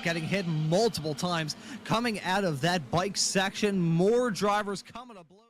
Getting hit multiple times coming out of that bike section. More drivers coming to blows.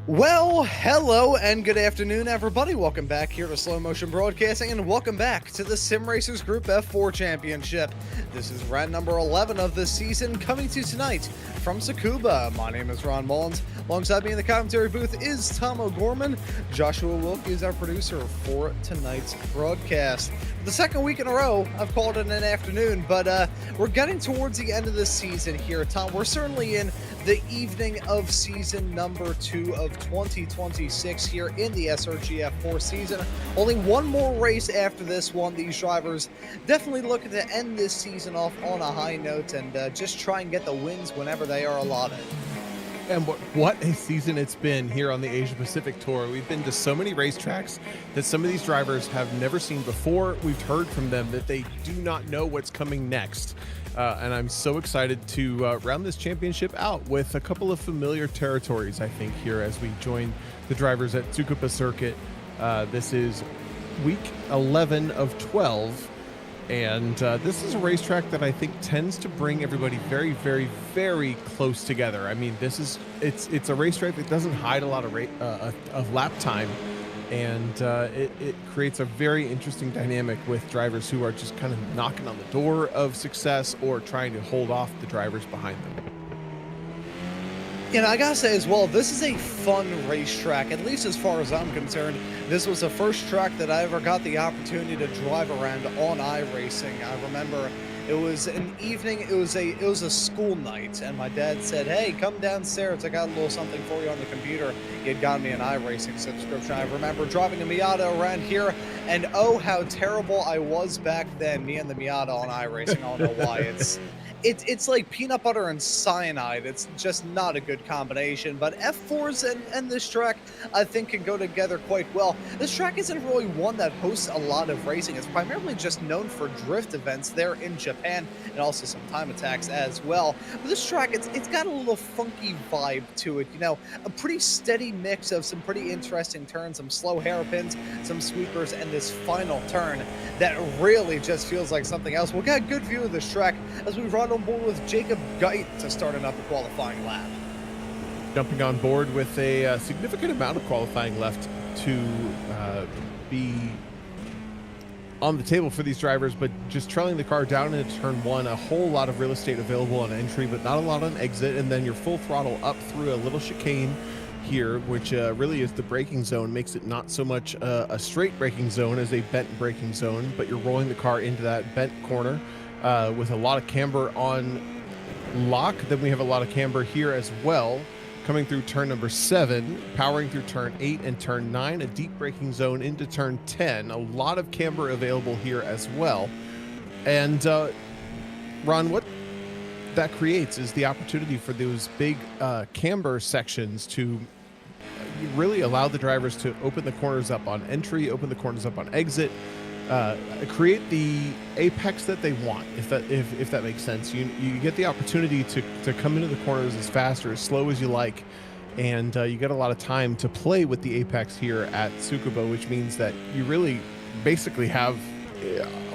Well, hello and good afternoon, everybody. Welcome back here to Slow Motion Broadcasting, and welcome back to the Sim Racers Group F4 Championship. This is round number 11 of the season, coming to you tonight from Tsukuba. My name is Ron Maunz. Alongside me in the commentary booth is Tom O'Gorman. Joshua Wilkie is our producer for tonight's broadcast. the second week in a row I've called it an afternoon, but we're getting towards the end of the season here, Tom. We're certainly in the evening of season number 2 of 2026 here in the SRG F4 season. Only one more race after this one. These drivers definitely looking to end this season off on a high note and just try and get the wins whenever they are allotted. And what a season it's been here on the Asia Pacific Tour. We've been to so many racetracks that some of these drivers have never seen before. We've heard from them that they do not know what's coming next. And I'm so excited to round this championship out with a couple of familiar territories, I think, here as we join the drivers at Tsukuba Circuit. This is week 11 of 12. And this is a racetrack that I think tends to bring everybody very, very, very close together. I mean, it's a racetrack that doesn't hide a lot of lap time, and it creates a very interesting dynamic with drivers who are just kind of knocking on the door of success or trying to hold off the drivers behind them. You know, I gotta say as well, this is a fun racetrack, at least as far as I'm concerned. This was the first track that I ever got the opportunity to drive around on iRacing. I remember it was an evening, it was a school night, and my dad said, "Hey, come downstairs, I got a little something for you on the computer." He had gotten me an iRacing subscription. I remember driving a Miata around here, and oh, how terrible I was back then, me and the Miata on iRacing. I don't know why. It's like peanut butter and cyanide. It's just not a good combination. But F4s and this track, I think, can go together quite well. This track isn't really one that hosts a lot of racing. It's primarily just known for drift events there in Japan and also some time attacks as well. But this track, it's got a little funky vibe to it. You know, a pretty steady mix of some pretty interesting turns, some slow hairpins, some sweepers, and this final turn that really just feels like something else. We'll get a good view of this track as we run on board with Jacob Geit to starting up the qualifying lap. Jumping on board with a significant amount of qualifying left to be on the table for these drivers, but just trailing the car down into turn 1, a whole lot of real estate available on entry, but not a lot on exit, and then you're full throttle up through a little chicane here, which really is the braking zone, makes it not so much a straight braking zone as a bent braking zone, but you're rolling the car into that bent corner with a lot of camber on lock. Then we have a lot of camber here as well, coming through turn number 7, powering through turn 8 and turn 9, a deep braking zone into turn 10. A lot of camber available here as well. And Ron, what that creates is the opportunity for those big camber sections to really allow the drivers to open the corners up on entry, open the corners up on exit, create the apex that they want, if that makes sense. You get the opportunity to come into the corners as fast or as slow as you like, and you get a lot of time to play with the apex here at Tsukuba, which means that you really basically have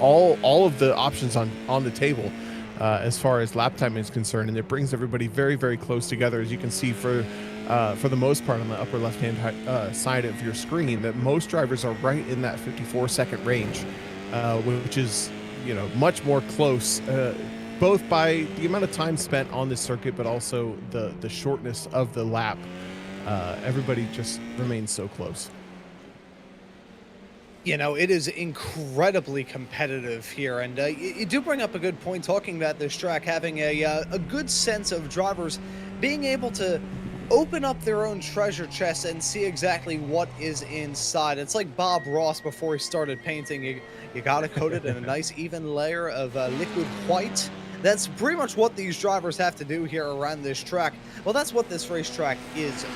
all of the options on the table as far as lap time is concerned, and it brings everybody very, very close together. As you can see for the most part on the upper left-hand side of your screen, that most drivers are right in that 54-second range, which is, you know, much more close, both by the amount of time spent on this circuit, but also the shortness of the lap. Everybody just remains so close. You know, it is incredibly competitive here, and you do bring up a good point talking about this track having a good sense of drivers being able to open up their own treasure chest and see exactly what is inside. It's like Bob Ross before he started painting. You gotta coat it in a nice even layer of liquid white. That's pretty much what these drivers have to do here around this track. Well, that's what this racetrack is,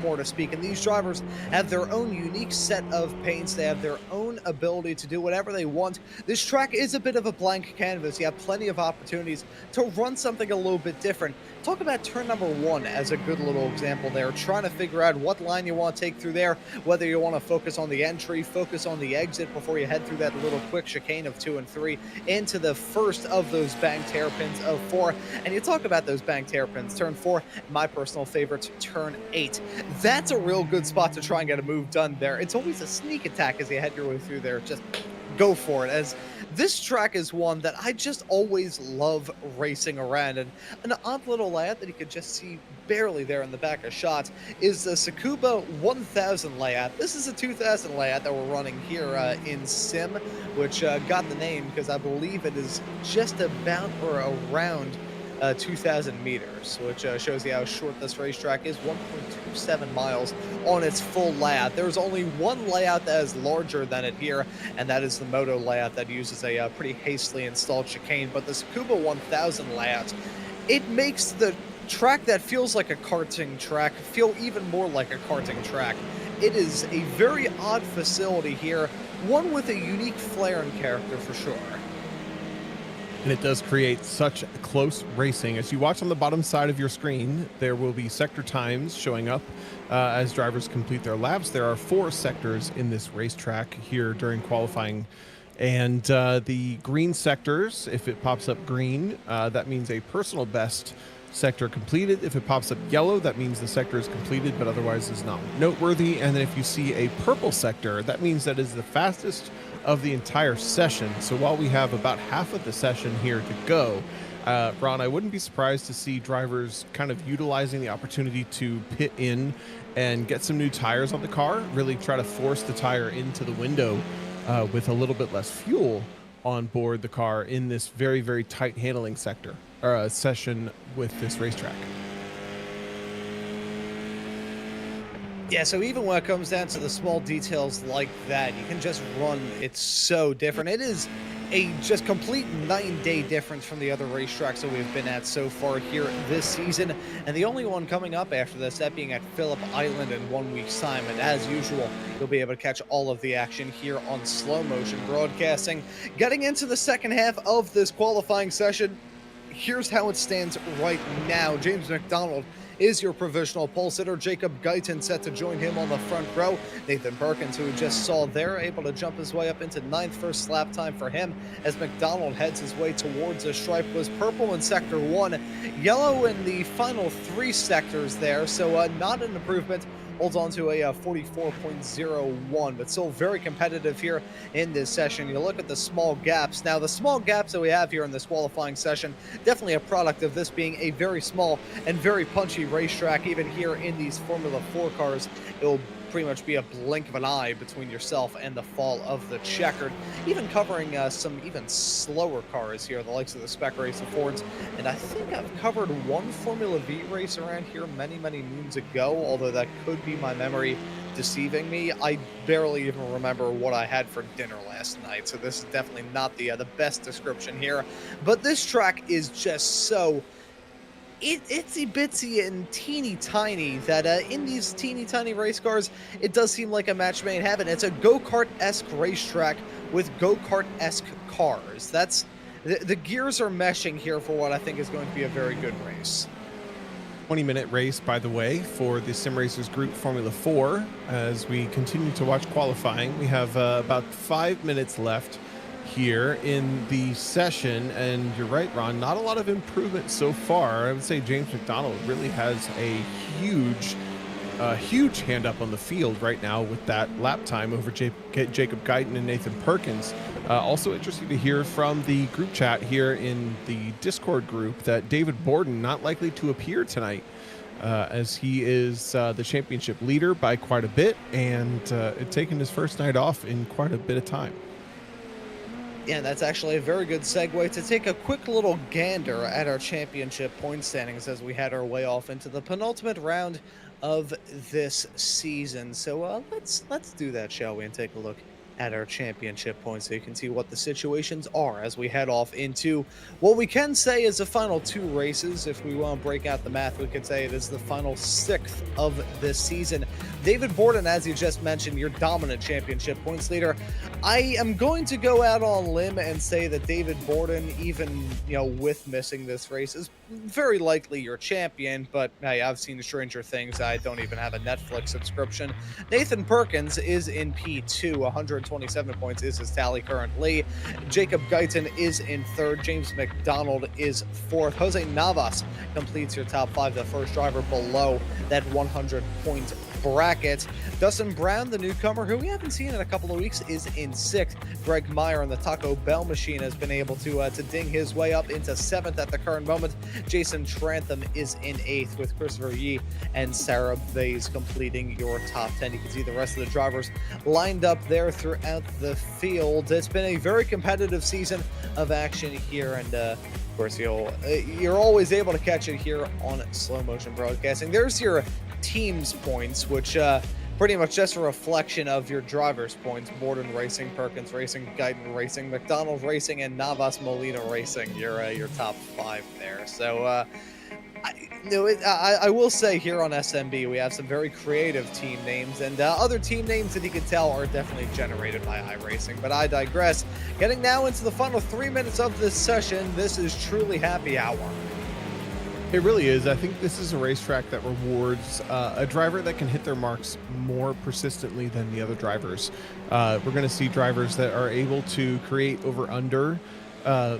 more to speak. And these drivers have their own unique set of paints. They have their own ability to do whatever they want. This track is a bit of a blank canvas. You have plenty of opportunities to run something a little bit different. Talk about turn number 1 as a good little example there. Trying to figure out what line you want to take through there, whether you want to focus on the entry, focus on the exit before you head through that little quick chicane of 2 and 3 into the first of those banked hairpins of 4. And you talk about those banked hairpins, turn 4, my personal favorite, turn 8. That's a real good spot to try and get a move done there. It's always a sneak attack as you head your way through there. Just go for it, as This track is one that I just always love racing around, and an odd little layout that you could just see barely there in the back of shots is the Tsukuba 1000 layout. This is a 2000 layout that we're running here in Sim, which got the name because I believe it is just about or around 2,000 meters, which shows you how short this racetrack is, 1.27 miles on its full layout. There's only one layout that is larger than it here, and that is the Moto layout that uses a pretty hastily installed chicane. But the Tsukuba 1000 layout, it makes the track that feels like a karting track feel even more like a karting track. It is a very odd facility here, one with a unique flair and character for sure. And it does create such close racing. As you watch on the bottom side of your screen, there will be sector times showing up as drivers complete their laps. There are 4 sectors in this racetrack here during qualifying. And the green sectors, if it pops up green, that means a personal best sector completed. If it pops up yellow, that means the sector is completed, but otherwise is not noteworthy. And then if you see a purple sector, that means that is the fastest of the entire session. So while we have about half of the session here to go, Ron, I wouldn't be surprised to see drivers kind of utilizing the opportunity to pit in and get some new tires on the car, really try to force the tire into the window with a little bit less fuel on board the car in this very, very tight handling sector or session with this racetrack. Yeah, so even when it comes down to the small details like that, you can just run. It's so different. It is a just complete night and day difference from the other racetracks that we've been at so far here this season. And the only one coming up after this, that being at Phillip Island in 1 week's time. And as usual, you'll be able to catch all of the action here on Slow Motion Broadcasting. Getting into the second half of this qualifying session, here's how it stands right now. James McDonald is your provisional pole sitter. Jacob Guyton set to join him on the front row. Nathan Perkins, who we just saw there, able to jump his way up into 9th, first lap time for him as McDonald heads his way towards a stripe. Was purple in sector 1, yellow in the final 3 sectors there, so not an improvement. Holds on to a 44.01, but still very competitive here in this session. You look at the small gaps. Now, the small gaps that we have here in this qualifying session, definitely a product of this being a very small and very punchy racetrack. Even here in these Formula 4 cars, it will pretty much be a blink of an eye between yourself and the fall of the checkered. Even covering some even slower cars here, the likes of the Spec Racer Fords. And I think I've covered one Formula V race around here many, many moons ago, although that could be my memory deceiving me. I barely even remember what I had for dinner last night, so this is definitely not the best description here. But this track is just so itsy bitsy and teeny tiny that in these teeny tiny race cars, it does seem like a match made in heaven. It's a go-kart-esque racetrack with go-kart-esque cars. That's the gears are meshing here for what I think is going to be a very good race. 20-minute race, by the way, for the Sim Racers Group Formula 4. As we continue to watch qualifying, we have about 5 minutes left here in the session, and you're right, Ron, not a lot of improvement so far. I would say James McDonald really has a huge hand up on the field right now with that lap time over Jacob Guyton and Nathan Perkins. Also interesting to hear from the group chat here in the Discord group that David Borden not likely to appear tonight, as he is the championship leader by quite a bit and taking his first night off in quite a bit of time. Yeah, that's actually a very good segue to take a quick little gander at our championship point standings as we head our way off into the penultimate round of this season. So let's do that, shall we, and take a look at our championship points so you can see what the situations are as we head off into what we can say is the final 2 races. If we want to break out the math, we could say it is the final 6th of this season. David Borden, as you just mentioned, your dominant championship points leader. I am going to go out on a limb and say that David Borden, even with missing this race, is very likely your champion, but hey, I've seen Stranger Things. I don't even have a Netflix subscription. Nathan Perkins is in P2, 127 points is his tally currently. Jacob Guyton is in 3rd. James McDonald is 4th. Jose Navas completes your top 5, the first driver below that 100-point bracket. Dustin Brown, the newcomer, who we haven't seen in a couple of weeks, is in 6th. Greg Meyer on the Taco Bell machine has been able to ding his way up into 7th at the current moment. Jason Trantham is in 8th, with Christopher Yee and Sarah Bays completing your top 10. You can see the rest of the drivers lined up there throughout the field. It's been a very competitive season of action here, and of course you're always able to catch it here on Slow Motion Broadcasting. There's your team's points, which pretty much just a reflection of your drivers' points. Borden Racing, Perkins Racing, Guyton Racing, McDonald Racing, and Navas Molina Racing, your top 5 there. So I will say here on SMB we have some very creative team names, and other team names that you can tell are definitely generated by iRacing, but I digress. Getting now into the final 3 minutes of this session, this is truly happy hour. It really is. I think this is a racetrack that rewards a driver that can hit their marks more persistently than the other drivers. We're going to see drivers that are able to create over-under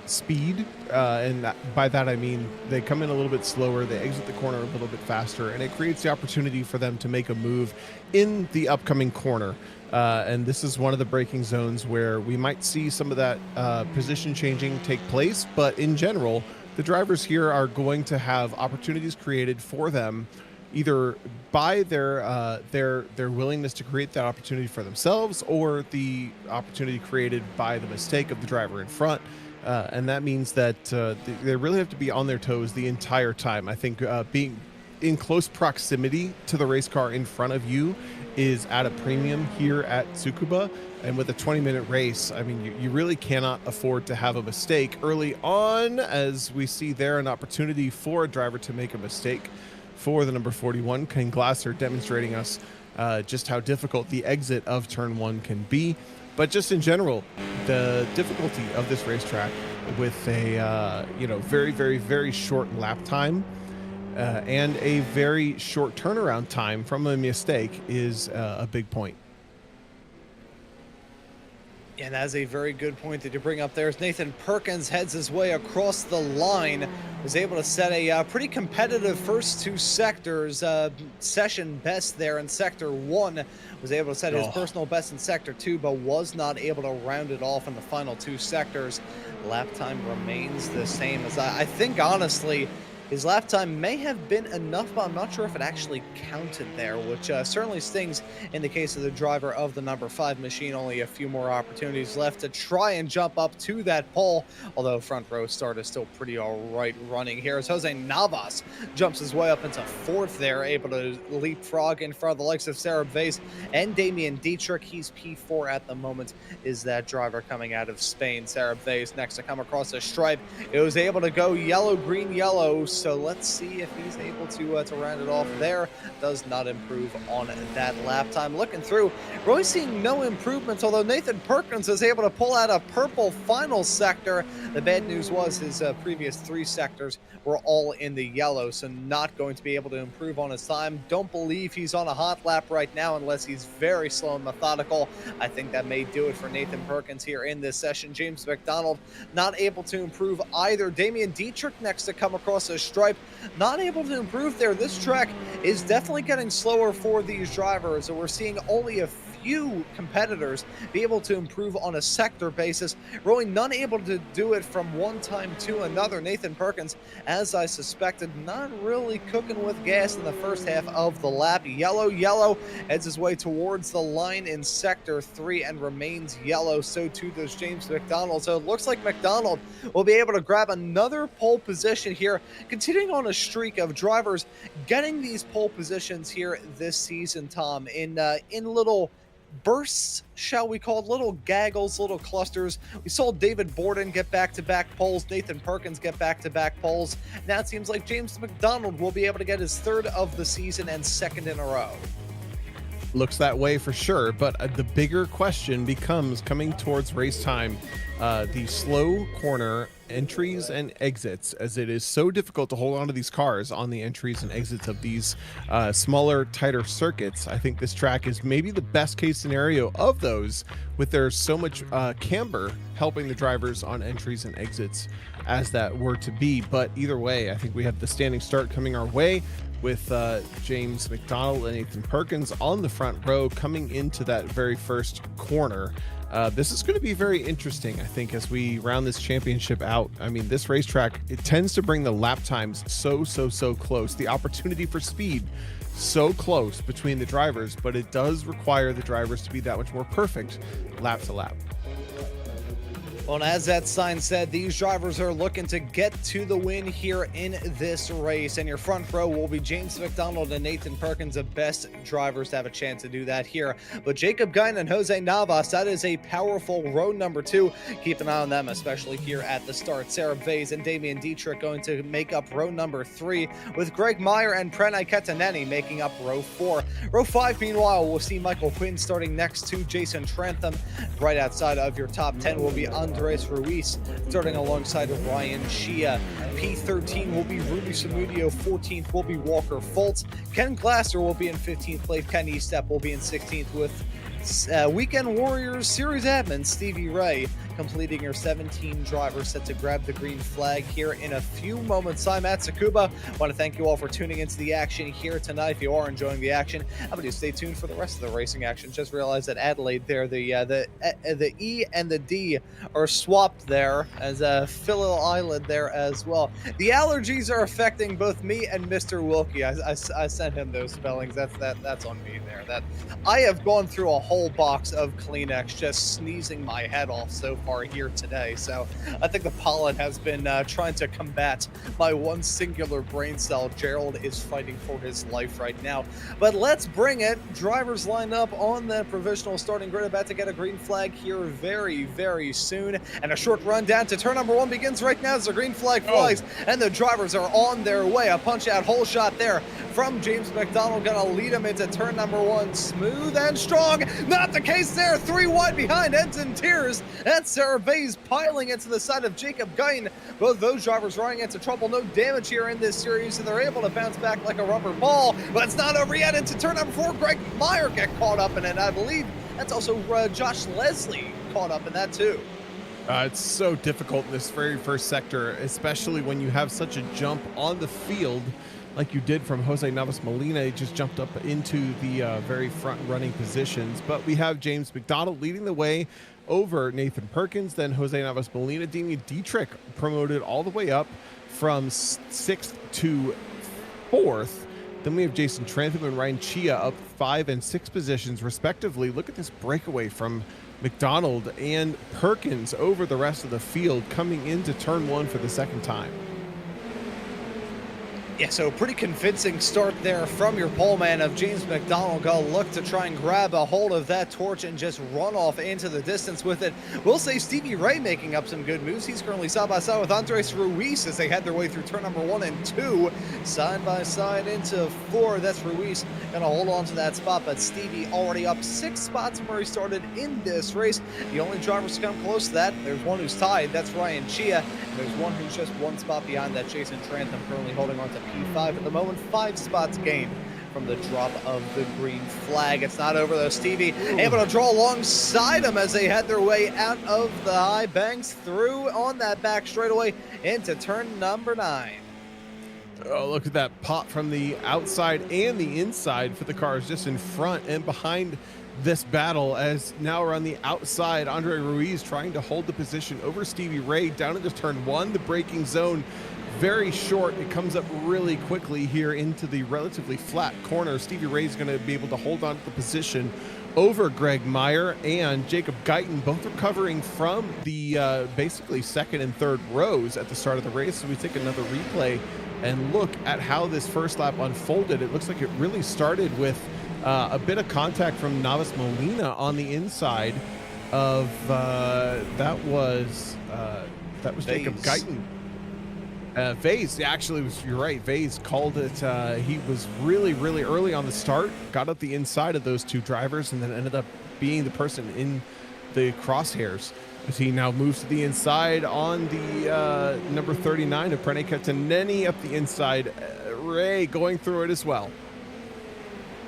speed, and by that I mean they come in a little bit slower, they exit the corner a little bit faster, and it creates the opportunity for them to make a move in the upcoming corner. And this is one of the braking zones where we might see some of that position changing take place, but in general, the drivers here are going to have opportunities created for them, either by their willingness to create that opportunity for themselves, or the opportunity created by the mistake of the driver in front. And that means that they really have to be on their toes the entire time. I think being in close proximity to the race car in front of you is at a premium here at Tsukuba. And with a 20-minute race, I mean, you really cannot afford to have a mistake early on, as we see there an opportunity for a driver to make a mistake for the number 41, Ken Glasser, demonstrating us just how difficult the exit of turn 1 can be. But just in general, the difficulty of this racetrack with a very, very, very short lap time and a very short turnaround time from a mistake is a big point. And that's a very good point that you bring up there. As Nathan Perkins heads his way across the line, was able to set a pretty competitive first 2 sectors. Session best there in Sector 1. Was able to set his personal best in Sector 2, but was not able to round it off in the final 2 sectors. Lap time remains the same. As I think, honestly, his lap time may have been enough, but I'm not sure if it actually counted there, which certainly stings in the case of the driver of the number 5 machine. Only a few more opportunities left to try and jump up to that pole, although front row start is still pretty all right running here, as Jose Navas jumps his way up into 4th there, able to leapfrog in front of the likes of Sarah Vase and Damian Dietrich. He's P4 at the moment, is that driver coming out of Spain. Sarah Vase next to come across the stripe. It was able to go yellow, green, yellow, so let's see if he's able to round it off there. Does not improve on that lap time. Looking through, really seeing no improvements, although Nathan Perkins is able to pull out a purple final sector. The bad news was his previous 3 sectors were all in the yellow, so not going to be able to improve on his time. Don't believe he's on a hot lap right now unless he's very slow and methodical. I think that may do it for Nathan Perkins here in this session. James McDonald not able to improve either. Damian Dietrich next to come across a stripe, not able to improve there. This track is definitely getting slower for these drivers, so we're seeing only a few competitors be able to improve on a sector basis. Really none able to do it from one time to another. Nathan Perkins, as I suspected, not really cooking with gas in the first half of the lap. Yellow heads his way towards the line in Sector 3 and remains yellow. So too does James McDonald. So it looks like McDonald will be able to grab another pole position here, continuing on a streak of drivers getting these pole positions here this season, Tom, in little bursts, shall we call it, little gaggles, little clusters. We saw David Borden get back-to-back poles, Nathan Perkins get back-to-back poles. Now it seems like James McDonald will be able to get his 3rd of the season and 2nd in a row. Looks that way for sure, but the bigger question becomes, coming towards race time, the slow corner entries and exits, as it is so difficult to hold on to these cars on the entries and exits of these smaller, tighter circuits. I think this track is maybe the best case scenario of those, with there's so much camber helping the drivers on entries and exits as that were to be. But either way, I think we have the standing start coming our way with James McDonald and Nathan Perkins on the front row coming into that very first corner. This is going to be very interesting, I think, as we round this championship out. I mean, this racetrack, it tends to bring the lap times so close. The opportunity for speed so close between the drivers, but it does require the drivers to be that much more perfect lap to lap. Well, as that sign said, these drivers are looking to get to the win here in this race. And your front row will be James McDonald and Nathan Perkins, the best drivers to have a chance to do that here. But Jacob Guyn and Jose Navas, that is a powerful row number 2. Keep an eye on them, especially here at the start. Sarah Vase and Damian Dietrich going to make up row number 3, with Greg Meyer and Pranay Ketaneni making up row 4. Row 5, meanwhile, we'll see Michael Quinn starting next to Jason Trantham. Right outside of your top 10 will be Andres Ruiz, starting alongside Ryan Chia. P13 will be Rudy Samudio. 14th will be Walker Foltz. Ken Glasser will be in 15th place. Ken Estep will be in 16th, with Weekend Warriors Series admin Stevie Ray completing your 17 drivers set to grab the green flag here in a few moments. I'm at Tsukuba. I want to thank you all for tuning into the action here tonight. If you are enjoying the action, I'm going to stay tuned for the rest of the racing action. Just realized that Adelaide there, the E and the D are swapped there, as Philo Island there as well. The allergies are affecting both me and Mr. Wilkie. I sent him those spellings. That's on me there. That I have gone through a whole box of Kleenex just sneezing my head off so far here today. So I think the pollen has been trying to combat my one singular brain cell. Gerald is fighting for his life right now. But let's bring it. Drivers lined up on the provisional starting grid, about to get a green flag here very soon. And a short run down to turn number 1 begins right now as the green flag flies. And the drivers are on their way. A punch out hole shot there from James McDonald, gonna lead him into turn number 1. Smooth and strong. Not the case there. 3 wide behind, ends in tears. And Sarah Vase piling into the side of Jacob Guyn. Both those drivers running into trouble. No damage here in this series, and they're able to bounce back like a rubber ball. But it's not over yet. Into turn number 4. Greg Meyer get caught up in it. I believe that's also Josh Leslie caught up in that too. It's so difficult in this very first sector, especially when you have such a jump on the field like you did from Jose Navas Molina. He just jumped up into the very front running positions. But we have James McDonald leading the way over Nathan Perkins, then Jose Navas Molina. Damian Dietrich promoted all the way up from 6th to 4th. Then we have Jason Trantham and Ryan Chia up 5 and 6 positions respectively. Look at this breakaway from McDonald and Perkins over the rest of the field coming into turn 1 for the second time. Yeah, so pretty convincing start there from your pole man of James McDonald. Go look to try and grab a hold of that torch and just run off into the distance with it. We'll say Stevie Ray making up some good moves. He's currently side by side with Andres Ruiz as they head their way through turn number 1 and 2. Side by side into 4. That's Ruiz gonna hold on to that spot, but Stevie already up 6 spots from where he started in this race. The only drivers to come close to that, there's one who's tied. That's Ryan Chia. There's one who's just 1 spot behind that, Jason Trantham, currently holding on to P5 at the moment. 5 spots gained from the drop of the green flag. It's not over though. Stevie able to draw alongside him as they head their way out of the high banks, through on that back straightaway into turn number 9. Oh, look at that pop from the outside and the inside for the cars just in front and behind this battle, as now we're on the outside. Andre Ruiz trying to hold the position over Stevie Ray down into turn 1. The braking zone very short. It comes up really quickly here into the relatively flat corner. Stevie Ray is going to be able to hold on to the position over Greg Meyer and Jacob Guyton, both recovering from the basically 2nd and 3rd rows at the start of the race. So we take another replay and look at how this first lap unfolded. It looks like it really started with a bit of contact from Navas Molina on the inside of that was Jacob Guyton. Vase actually was, you're right, Vase called it. He was really early on the start, got up the inside of those 2 drivers, and then ended up being the person in the crosshairs. as he now moves to the inside on the number 39 of Prene Ketaneni up the inside. Ray going through it as well.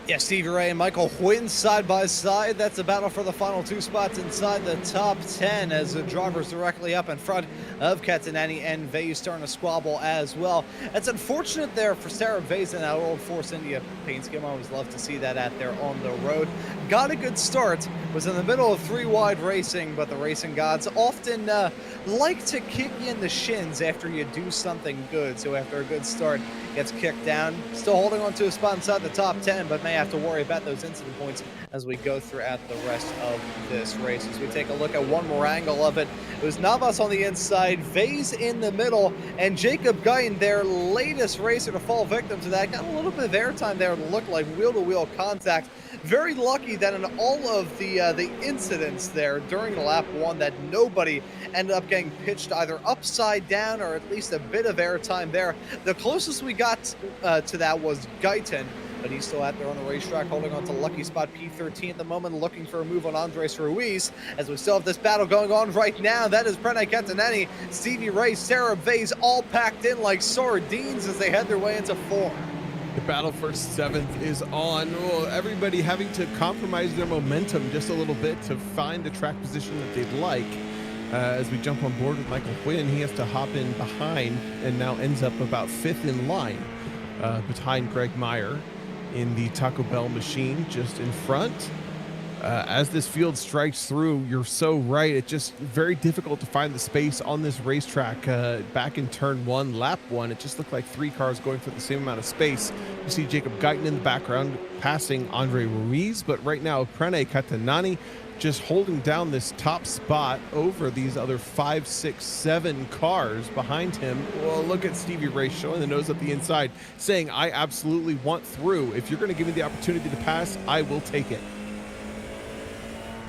Yeah, Stevie Ray and Michael Huynh side by side. That's a battle for the final 2 spots inside the top 10 as the drivers directly up in front of Ketaneni and Vase starting to squabble as well. It's unfortunate there for Sarah Vase in that old Force India paint scheme. I always love to see that out there on the road. Got a good start, was in the middle of 3 wide racing, but the racing gods often like to kick you in the shins after you do something good. So after a good start, gets kicked down. Still holding on to a spot inside the top 10, but may have to worry about those incident points as we go throughout the rest of this race. As we take a look at one more angle of it, it was Navas on the inside, Vase in the middle, and Jacob Guyton, their latest racer to fall victim to that, got a little bit of airtime there. It looked like wheel-to-wheel contact. Very lucky that in all of the incidents there during lap 1 that nobody ended up getting pitched either upside down or at least a bit of airtime there. The closest we got to that was Guyton, but he's still out there on the racetrack holding on to lucky spot P13 at the moment, looking for a move on Andres Ruiz, as we still have this battle going on right now. That is Prene Ketaneni, Stevie Ray, Sarah Vase, all packed in like sardines as they head their way into 4. The battle for 7th is on. Well, everybody having to compromise their momentum just a little bit to find the track position that they'd like. As we jump on board with Michael Huynh, he has to hop in behind and now ends up about 5th in line behind Greg Meyer in the Taco Bell machine just in front. As this field strikes through, you're so right. It's just very difficult to find the space on this racetrack. Back in turn 1, lap 1, it just looked like 3 cars going for the same amount of space. You see Jacob Guyton in the background passing Andre Ruiz, but right now Prene Ketaneni just holding down this top spot over these other 5, 6, 7 cars behind him. Well, look at Stevie Ray showing the nose up the inside, saying, I absolutely want through. If you're going to give me the opportunity to pass, I will take it.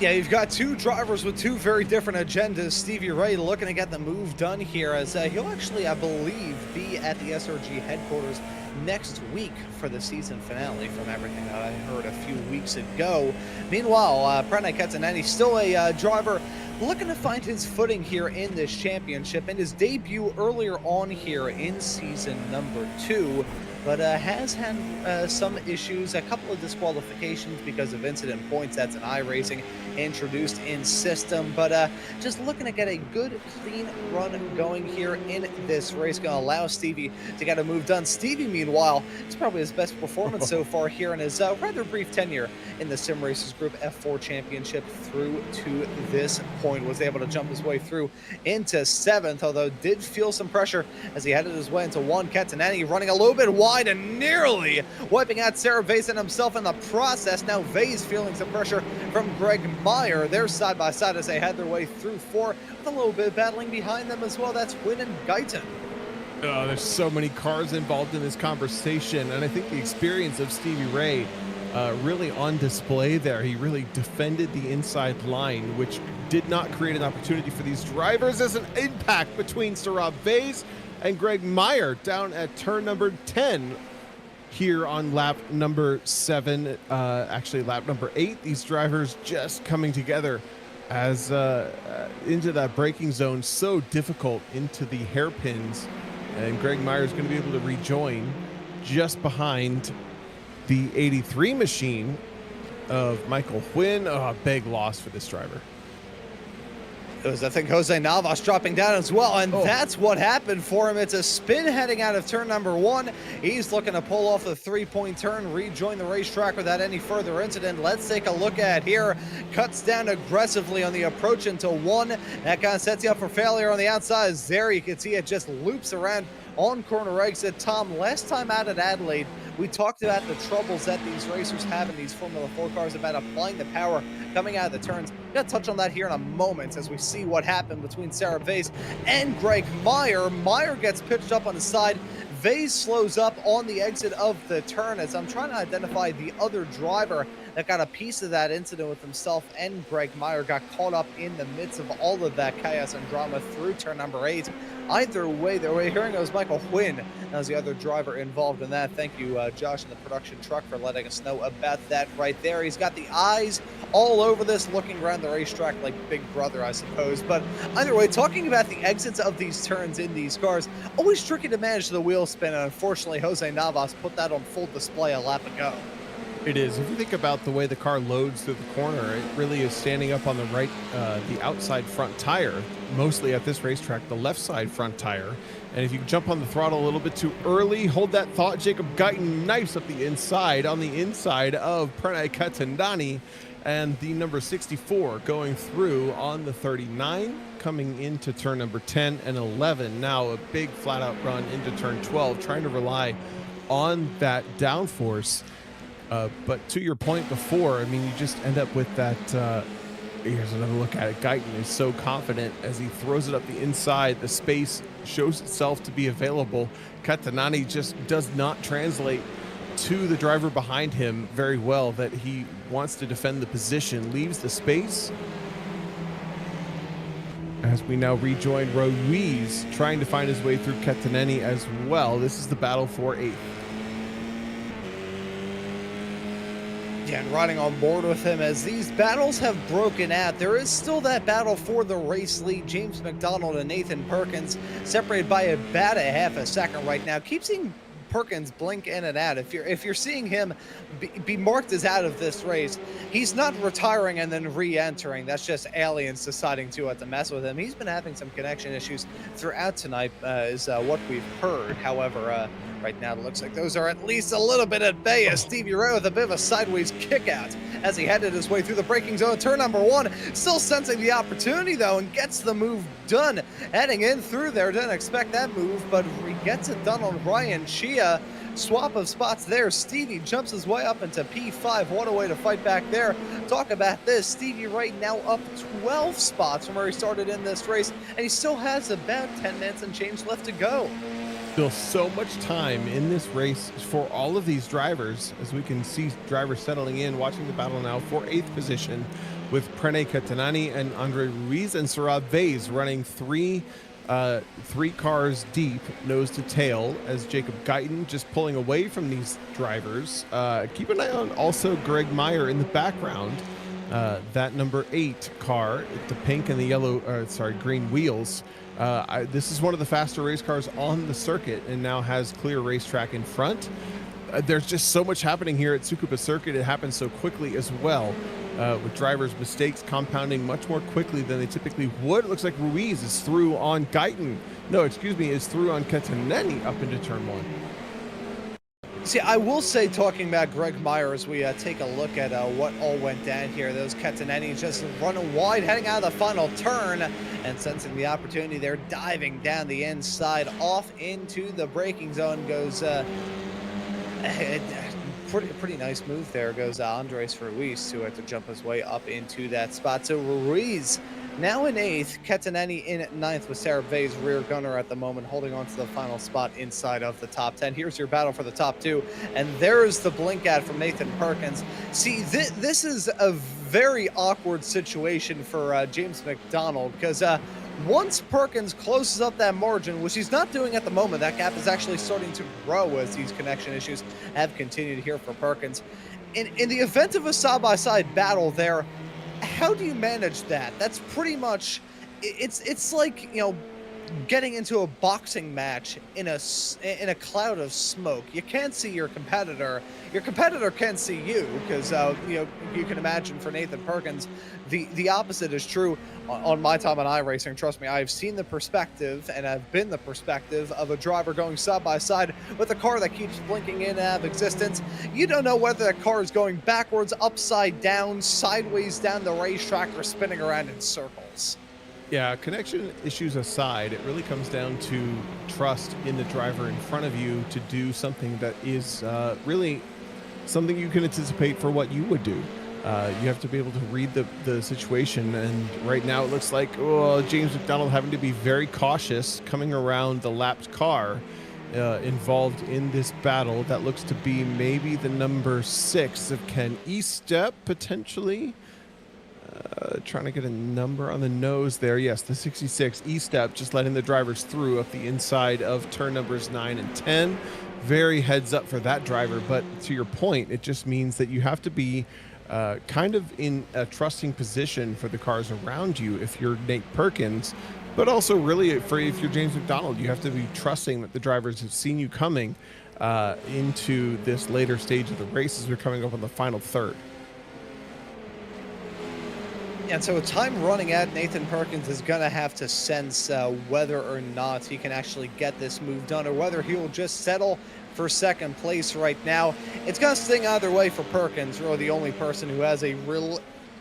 Yeah, you've got 2 drivers with 2 very different agendas. Stevie Ray looking to get the move done here as he'll actually, I believe, be at the SRG headquarters next week for the season finale from everything that I heard a few weeks ago. Meanwhile, Prene Ketaneni, still a driver looking to find his footing here in this championship, and his debut earlier on here in season number 2. But has had some issues, a couple of disqualifications because of incident points. That's an iRacing introduced in system. But just looking to get a good, clean run going here in this race. Going to allow Stevie to get a move done. Stevie, meanwhile, it's probably his best performance so far here in his rather brief tenure in the Sim Racers Group F4 Championship through to this point. Was able to jump his way through into 7th, although did feel some pressure as he headed his way into 1. Ketaneni running a little bit wide and nearly wiping out Sarah Vase and himself in the process. Now Vase feeling some pressure from Greg Meyer. They're side by side as they head their way through 4 with a little bit of battling behind them as well. That's Huynh and Guyton. Oh, there's so many cars involved in this conversation, and I think the experience of Stevie Ray really on display there. He really defended the inside line, which did not create an opportunity for these drivers as an impact between Sarah Vase and Greg Meyer down at turn number 10 here on lap number 7, actually lap number 8. These drivers just coming together as into that braking zone, so difficult into the hairpins, and Greg Meyer is going to be able to rejoin just behind the 83 machine of Michael Huynh. Oh, a big loss for this driver. It was, I think, Jose Navas dropping down as well, and that's what happened for him. It's a spin heading out of turn number 1. He's looking to pull off the 3-point turn, rejoin the racetrack without any further incident. Let's take a look at here. Cuts down aggressively on the approach into 1. That kind of sets you up for failure on the outside. There you can see it just loops around on corner exit. Tom, last time out at Adelaide, we talked about the troubles that these racers have in these Formula 4 cars about applying the power coming out of the turns. We're going to touch on that here in a moment as we see what happened between Sarah Vase and Greg Meyer. Meyer gets pitched up on the side. Vase slows up on the exit of the turn as I'm trying to identify the other driver that got a piece of that incident with himself and Greg Meyer, got caught up in the midst of all of that chaos and drama through turn number 8. Either way, we're hearing it was Michael Quinn as the other driver involved in that. Thank you, Josh, in the production truck, for letting us know about that right there. He's got the eyes all over this, looking around the racetrack like Big Brother, I suppose. But either way, talking about the exits of these turns in these cars, always tricky to manage the wheel spin, and unfortunately, Jose Navas put that on full display a lap ago. It is. If you think about the way the car loads through the corner, it really is standing up on the right, the outside front tire, mostly at this racetrack, the left side front tire. And if you jump on the throttle a little bit too early, hold that thought, Jacob Guyton knifes up the inside, on the inside of Pranay Katandani, and the number 64 going through on the 39, coming into turn number 10 and 11. Now a big flat out run into turn 12, trying to rely on that downforce. But to your point before, I mean, you just end up with that. Here's another look at it. Guyton is so confident as he throws it up the inside. The space shows itself to be available. Katanani just does not translate to the driver behind him very well, that he wants to defend the position, leaves the space. As we now rejoin Ruiz, trying to find his way through Ketaneni as well. This is the battle for 8th. Yeah, and riding on board with him as these battles have broken out. There is still that battle for the race lead. James McDonald and Nathan Perkins separated by about a half a second right now. Keep seeing Perkins blink in and out. If you're seeing him be marked as out of this race, he's not retiring and then re-entering. That's just aliens deciding to mess with him. He's been having some connection issues throughout tonight, is what we've heard. However, right now, it looks like those are at least a little bit at bay, as Stevie Ray with a bit of a sideways kick out as he headed his way through the braking zone. Turn number 1, still sensing the opportunity, though, and gets the move done. Heading in through there, didn't expect that move, but he gets it done on Ryan Chia. Swap of spots there. Stevie jumps his way up into P5. What a way to fight back there. Talk about this. Stevie right now up 12 spots from where he started in this race, and he still has about 10 minutes and change left to go. Still so much time in this race for all of these drivers, as we can see drivers settling in, watching the battle now for 8th position with Pranay Katanani and Andre Ruiz, and Saurabh Vaiz running three cars deep, nose to tail, as Jacob Guyton just pulling away from these drivers. Keep an eye on also Greg Meyer in the background. That number 8 car, the pink and the yellow, green wheels. This is one of the faster race cars on the circuit and now has clear racetrack in front. There's just so much happening here at Tsukuba Circuit. It happens so quickly as well, with drivers' mistakes compounding much more quickly than they typically would. It looks like Ruiz is through on Guyton. No, excuse me, is through on Ketaneni up into turn 1. See, I will say, talking about Greg Meyer, as we take a look at what all went down here, those Ketaneni just running wide, heading out of the final turn, and sensing the opportunity, they're diving down the inside, off into the braking zone goes, pretty nice move there, goes Andres Ruiz to jump his way up into that spot. So Ruiz now in 8th, Ketaneni in 9th, with Saurabh Vaiz rear gunner at the moment, holding on to the final spot inside of the top 10. Here's your battle for the top 2, and there's the blink ad from Nathan Perkins. See, this is a very awkward situation for James McDonald, because once Perkins closes up that margin, which he's not doing at the moment, that gap is actually starting to grow as these connection issues have continued here for Perkins. In the event of a side-by-side battle there, how do you manage that? That's pretty much, it's like, you know, getting into a boxing match in a cloud of smoke. You can't see your competitor. Your competitor can see you, because you can imagine for Nathan Perkins, the opposite is true. On my time on iRacing, trust me, I've seen the perspective, and I've been the perspective of a driver going side by side with a car that keeps blinking in and out of existence. You don't know whether that car is going backwards, upside down, sideways down the racetrack, or spinning around in circles. Yeah, connection issues aside, it really comes down to trust in the driver in front of you to do something that is really something you can anticipate for what you would do. You have to be able to read the situation, and right now it looks like James McDonald having to be very cautious coming around the lapped car, involved in this battle. That looks to be maybe the number 6 of Ken Estep, potentially. Trying to get a number on the nose there. Yes, the 66 Estep, just letting the drivers through up the inside of turn numbers 9 and 10. Very heads up for that driver, but to your point, it just means that you have to be kind of in a trusting position for the cars around you if you're Nate Perkins, but also really if you're James McDonald, you have to be trusting that the drivers have seen you coming into this later stage of the race as we're coming up on the final third. And so time running at Nathan Perkins is going to have to sense whether or not he can actually get this move done, or whether he will just settle for second place right now. It's going to sting either way for Perkins, really the only person who has a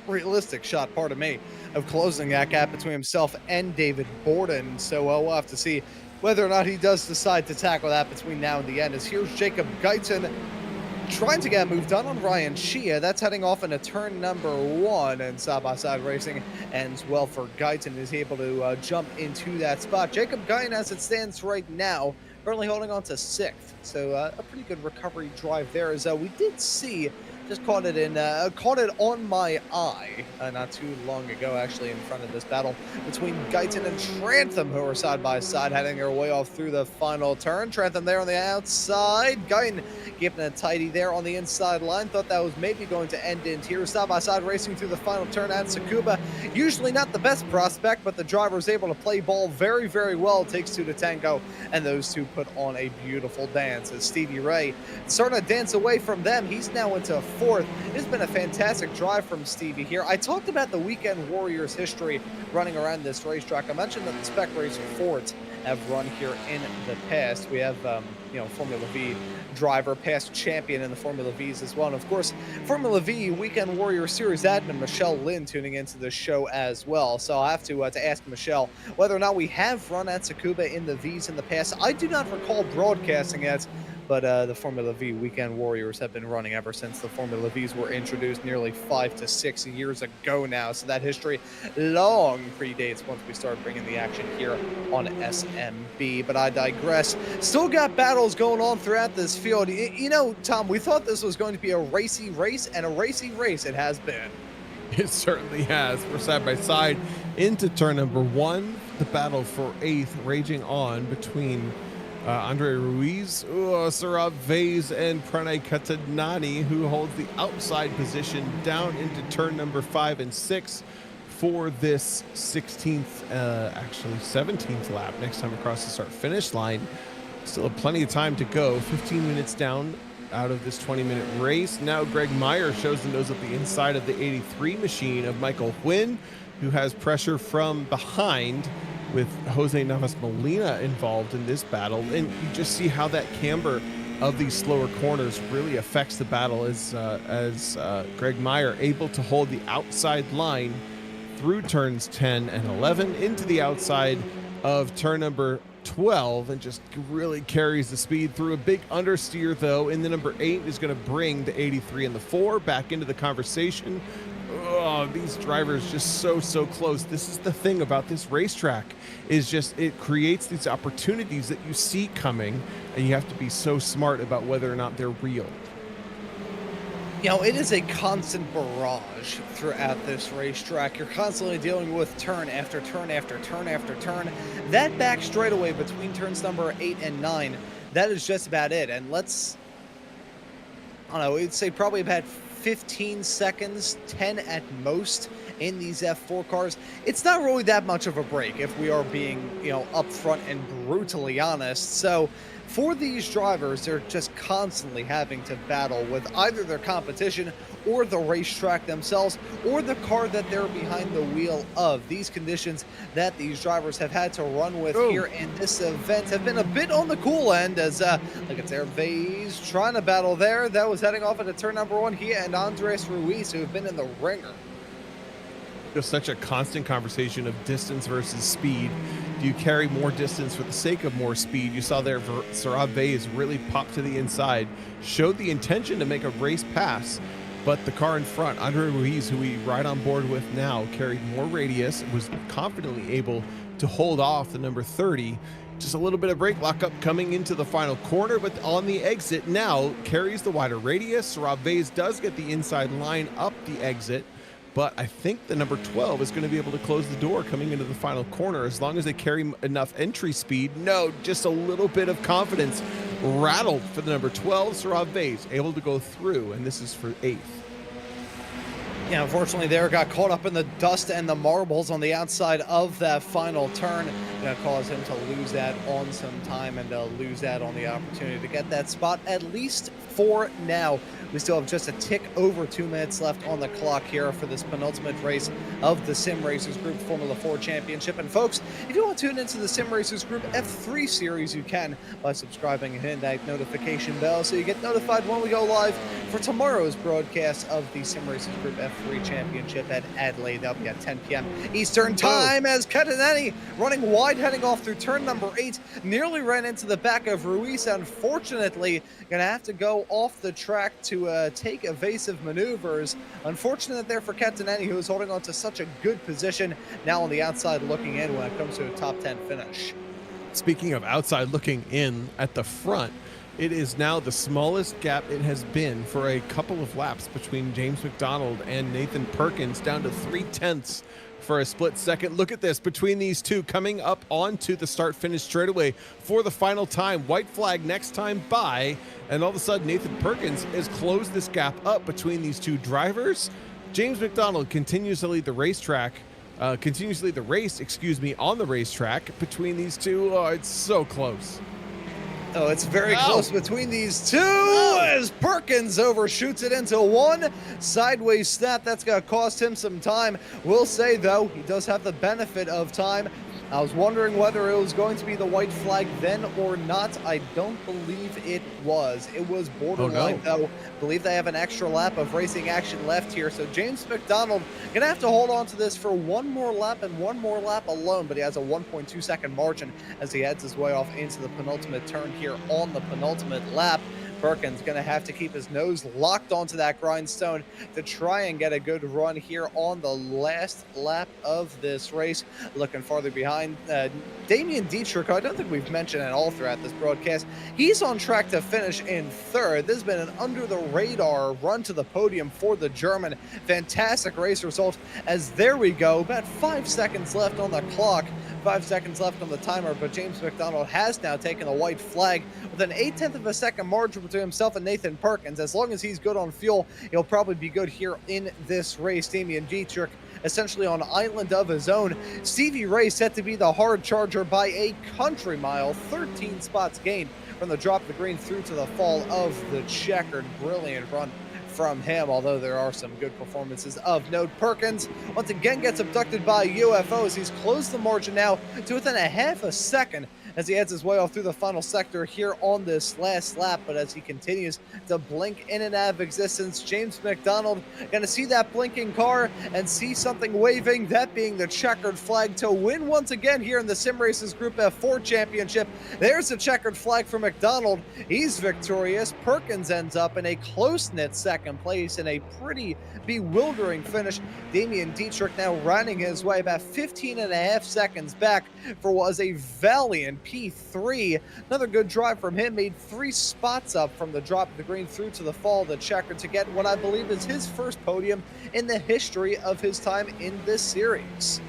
realistic shot, pardon me, of closing that gap between himself and David Borden. So we'll have to see whether or not he does decide to tackle that between now and the end. As here's Jacob Guyton trying to get a move done on Ryan Shea. That's heading off into turn number 1, and side-by-side racing ends well for Guyton, is able to jump into that spot. Jacob Guyton, as it stands right now, currently holding on to 6th. So a pretty good recovery drive there, as we did see, just caught it on my eye not too long ago, actually, in front of this battle between Guyton and Trantham, who are side by side, heading their way off through the final turn. Trantham there on the outside, Guyton keeping it tidy there on the inside line. Thought that was maybe going to end in here. Side by side racing through the final turn at Tsukuba. Usually not the best prospect, but the driver is able to play ball very, very well. It takes 2 to tango, and those two put on a beautiful dance as Stevie Ray starting to dance away from them. He's now into 4th. It's been a fantastic drive from Stevie here. I talked about the Weekend Warriors history running around this racetrack. I mentioned that the Spec Racer Fords have run here in the past. We have, Formula V driver, past champion in the Formula Vs as well. And of course, Formula V Weekend Warrior Series admin Michelle Lynn tuning into the show as well. So I have to ask Michelle whether or not we have run at Tsukuba in the Vs in the past. I do not recall broadcasting it, but the Formula V Weekend Warriors have been running ever since the Formula Vs were introduced nearly 5 to 6 years ago now. So that history long predates once we started bringing the action here on SMB. But I digress. Still got battles going on throughout this field. You know, Tom, we thought this was going to be a racy race, and a racy race it has been. It certainly has. We're side by side into turn number 1. The battle for 8th raging on between Andre Ruiz, Saurabh Vaz, and Pranay Katanani, who holds the outside position down into turn number 5 and 6 for this 17th lap next time across the start-finish line. Still have plenty of time to go. 15 minutes down out of this 20-minute race. Now Greg Meyer shows the nose up the inside of the 83 machine of Michael Huynh, who has pressure from behind, with Jose Navas Molina involved in this battle. And you just see how that camber of these slower corners really affects the battle as Greg Meyer able to hold the outside line through turns 10 and 11 into the outside of turn number 12, and just really carries the speed through. A big understeer though in the number 8 is going to bring the 83 and the 4 back into the conversation. Oh, these drivers just so close. This is the thing about this racetrack, is just it creates these opportunities that you see coming, and you have to be so smart about whether or not they're real. You know, it is a constant barrage throughout this racetrack. You're constantly dealing with turn after turn after turn after turn. That back straightaway between turns number 8 and 9, that is just about it. And I don't know, we'd say probably about 15 seconds, 10 at most in these F4 cars. It's not really that much of a break if we are being, upfront and brutally honest. So for these drivers, they're just constantly having to battle with either their competition or the racetrack themselves or the car that they're behind the wheel of. These conditions that these drivers have had to run with here in this event have been a bit on the cool end, as look at there, Vaz trying to battle there. That was heading off into turn number 1. He and Andres Ruiz, who have been in the ringer. Just such a constant conversation of distance versus speed. Do you carry more distance for the sake of more speed? You saw there Saurabh Vaz really popped to the inside, showed the intention to make a race pass, but the car in front, Andre Ruiz, who we ride on board with now, carried more radius, was confidently able to hold off the number 30 Just a little bit of brake lockup coming into the final corner, but on the exit now carries the wider radius. Rob Vase does get the inside line up the exit, but I think the number 12 is going to be able to close the door coming into the final corner as long as they carry enough entry speed. No, just a little bit of confidence rattled for the number 12. Rob Vase able to go through, and this is for 8th. Yeah, unfortunately there got caught up in the dust and the marbles on the outside of that final turn. Gonna cause him to lose that on some time and lose that on the opportunity to get that spot, at least for now. We still have just a tick over 2 minutes left on the clock here for this penultimate race of the Sim Racers Group Formula 4 Championship. And folks, if you want to tune into the Sim Racers Group F3 series, you can by subscribing and hitting that notification bell so you get notified when we go live for tomorrow's broadcast of the Sim Racers Group F3 Championship at Adelaide. That'll be at 10 p.m. Eastern Time as Catanani running wide heading off through turn number 8. Nearly ran into the back of Ruiz. Unfortunately, going to have to go off the track to take evasive maneuvers. Unfortunate there for Catanani, who is holding on to such a good position now on the outside looking in when it comes to a top 10 finish. Speaking of outside looking in at the front, it is now the smallest gap it has been for a couple of laps between James McDonald and Nathan Perkins, down to 3/10 for a split second. Look at this between these two coming up onto the start finish straightaway for the final time. White flag next time by, and all of a sudden Nathan Perkins has closed this gap up between these two drivers. James McDonald continues to lead the racetrack, on the racetrack between these two. Oh, it's so close. Oh, it's very close between these two as Perkins overshoots it into one sideways snap. That's going to cost him some time. We'll say, though, he does have the benefit of time. I was wondering whether it was going to be the white flag then or not. I don't believe it was. It was borderline, though. I believe they have an extra lap of racing action left here. So James McDonald going to have to hold on to this for one more lap and one more lap alone, but he has a 1.2 second margin as he heads his way off into the penultimate turn here on the penultimate lap. Perkins going to have to keep his nose locked onto that grindstone to try and get a good run here on the last lap of this race. Looking farther behind, Damian Dietrich, I don't think we've mentioned at all throughout this broadcast. He's on track to finish in 3rd. This has been an under-the-radar run to the podium for the German. Fantastic race result, as there we go, about 5 seconds left on the clock. 5 seconds left on the timer, but James McDonald has now taken a white flag with an 0.8 of a second margin between himself and Nathan Perkins. As long as he's good on fuel, he'll probably be good here in this race. Damian Dietrich essentially on island of his own. Stevie Ray set to be the hard charger by a country mile. 13 spots gained from the drop of the green through to the fall of the checkered. Brilliant run from him, although there are some good performances of note. Perkins once again gets abducted by UFOs. He's closed the margin now to within a half a second as he heads his way off through the final sector here on this last lap. But as he continues to blink in and out of existence, James McDonald gonna see that blinking car and see something waving, that being the checkered flag to win once again here in the Sim Racers Group F4 Championship. There's a checkered flag for McDonald. He's victorious. Perkins ends up in a close-knit second place in a pretty bewildering finish. Damian Dietrich now running his way about 15 and a half seconds back for what was a valiant P3. Another good drive from him, made 3 spots up from the drop of the green through to the fall of the checker to get what I believe is his first podium in the history of his time in this series.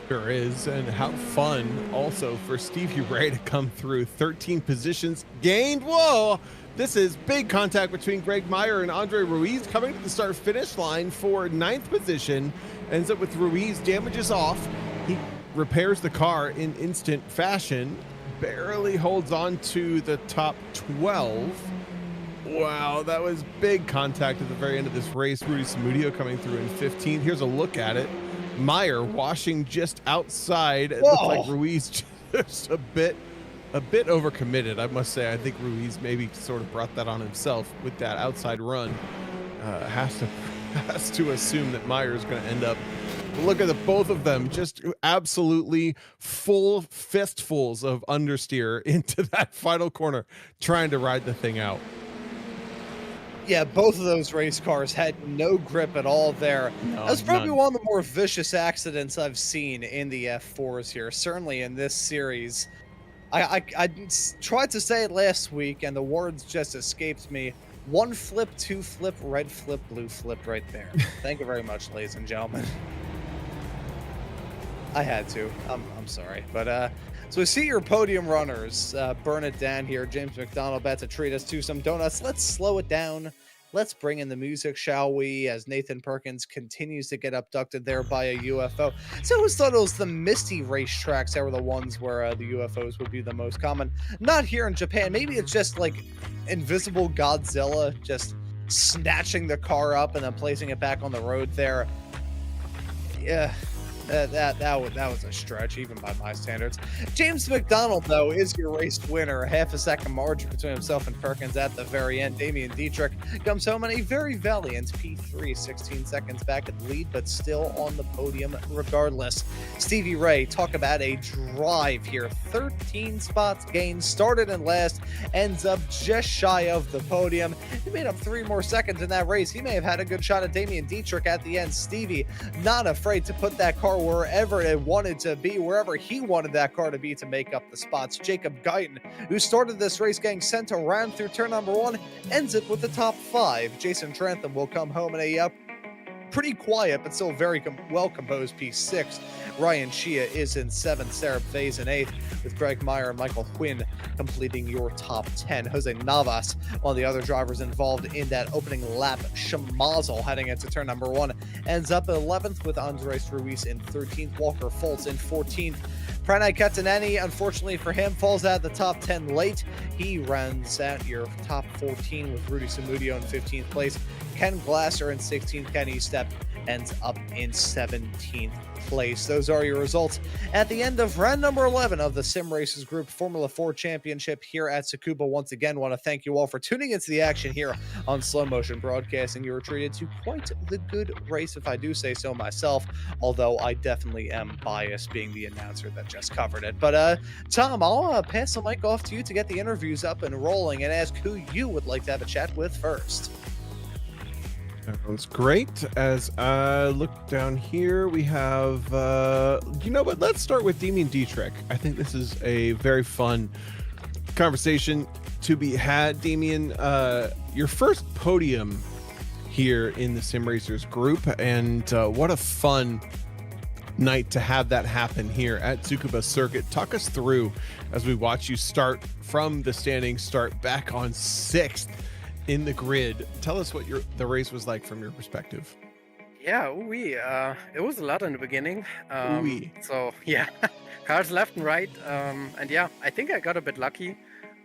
Sure is, and how fun also for Stevie Ray to come through. 13 positions gained. Whoa! This is big contact between Greg Meyer and Andre Ruiz coming to the start-finish line for 9th position. Ends up with Ruiz, damages off. He repairs the car in instant fashion, barely holds on to the top 12. Wow, that was big contact at the very end of this race. Rudy Samudio coming through in 15th. Here's a look at it. Meyer washing just outside. It looks like Ruiz just a bit overcommitted, I must say. I think Ruiz maybe sort of brought that on himself with that outside run. Has to assume that Meyer is going to end up. Look at the both of them, just absolutely full fistfuls of understeer into that final corner, trying to ride the thing out. Yeah, both of those race cars had no grip at all there. No, That's probably none. one of the more vicious accidents I've seen in the F4s here, certainly in this series. tried to say it last week, and the words just escaped me. One flip, two flip, red flip, blue flip right there. Thank you very much, ladies and gentlemen. I had to. I'm sorry. But so we see your podium runners burn it down here. James McDonald about to treat us to some donuts. Let's slow it down. Let's bring in the music, shall we, as Nathan Perkins continues to get abducted there by a UFO. So I always thought it was the misty racetracks that were the ones where the UFOs would be the most common. Not here in Japan. Maybe it's just like invisible Godzilla just snatching the car up and then placing it back on the road there. Yeah. That was a stretch, even by my standards. James McDonald, though, is your race winner. Half a second margin between himself and Perkins at the very end. Damian Dietrich comes home in a very valiant P3, 16 seconds back at the lead, but still on the podium regardless. Stevie Ray, talk about a drive here. 13 spots gained, started in last, ends up just shy of the podium. He made up 3 more seconds in that race. He may have had a good shot at Damian Dietrich at the end. Stevie, not afraid to put that car wherever it wanted to be, wherever he wanted that car to be to make up the spots. Jacob Guyton, who started this race getting sent around through turn number 1, ends it with the top 5. Jason Trantham will come home in a pretty quiet but still very well-composed P6. Ryan Shea is in 7th, Sarah Faze in 8th, with Greg Meyer and Michael Quinn completing your top 10. Jose Navas, one of the other drivers involved in that opening lap, Schmazel, heading into turn number 1, ends up 11th with Andres Ruiz in 13th, Walker Foltz in 14th. Pranay Ketanani, unfortunately for him, falls out of the top 10 late. He rounds out your top 14 with Rudy Samudio in 15th place. Ken Glasser in 16th. Kenny Stepp ends up in 17th place. Those are your results at the end of round number 11 of the Sim Racers Group Formula 4 Championship here at Tsukuba. Once again, want to thank you all for tuning into the action here on Slow Motion Broadcasting. You were treated to quite the good race, if I do say so myself, although I definitely am biased being the announcer that just covered it. But Tom, I'll pass the mic off to you to get the interviews up and rolling and ask who you would like to have a chat with first. Sounds great. As I look down here, we have, you know what? Let's start with Damian Dietrich. I think this is a very fun conversation to be had. Damian, your first podium here in the Sim Racers Group, and what a fun night to have that happen here at Tsukuba Circuit. Talk us through as we watch you start from the standings, start back on 6th in the grid. Tell us what the race was like from your perspective. Yeah, it was a lot in the beginning. So yeah, cars left and right. And yeah, I think I got a bit lucky.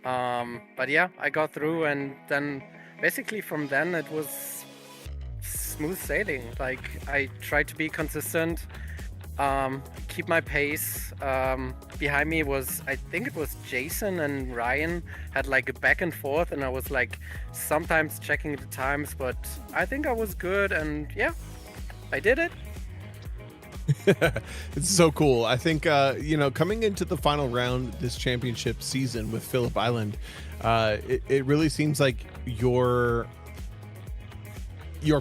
But yeah, I got through, and then basically from then it was smooth sailing. Like, I tried to be consistent, keep my pace. Behind me was, I think it was Jason and Ryan had like a back and forth, and I was like sometimes checking the times, but I think I was good, and yeah, I did it. It's so cool. I think you know, coming into the final round this championship season with Phillip Island, it really seems like your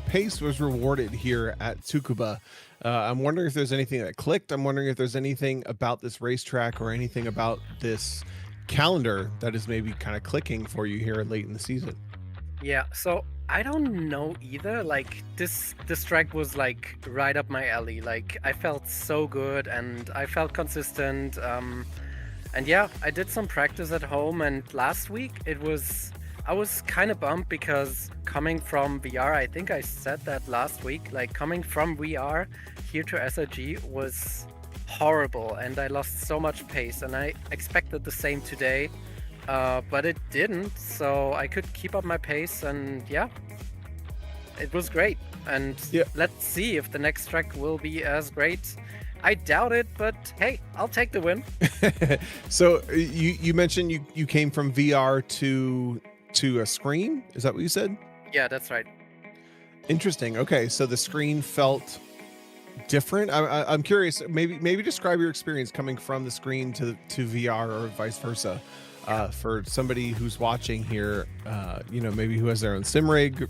pace was rewarded here at Tsukuba. I'm wondering if there's anything that clicked. I'm wondering if there's anything about this racetrack or anything about this calendar that is maybe kind of clicking for you here late in the season. Yeah, so I don't know either. Like, this track was like right up my alley. Like, I felt so good and I felt consistent. And yeah, I did some practice at home, and last week I was kind of bummed because coming from VR, I think I said that last week, like coming from VR here to SRG was horrible, and I lost so much pace, and I expected the same today, but it didn't, so I could keep up my pace, and yeah, it was great. And yeah, let's see if the next track will be as great. I doubt it, but hey, I'll take the win. So you mentioned you came from VR to a screen, is that what you said? Yeah, that's right. Interesting. Okay, so the screen felt different. I'm curious, maybe describe your experience coming from the screen to VR or vice versa, for somebody who's watching here, you know, maybe who has their own sim rig,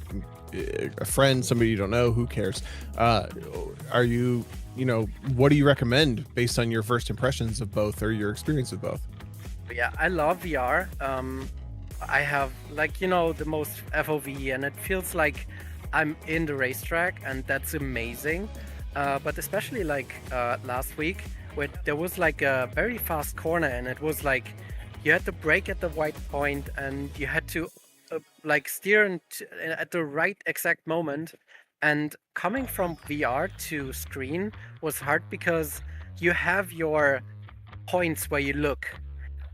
a friend, somebody you don't know, who cares. Are you know, what do you recommend based on your first impressions of both or your experience with both? Yeah, I love VR. I have like the most FOV, and it feels like I'm in the racetrack, and that's amazing. But especially like last week, where there was like a very fast corner, and it was like you had to brake at the right point, and you had to like steer at the right exact moment. And coming from VR to screen was hard because you have your points where you look.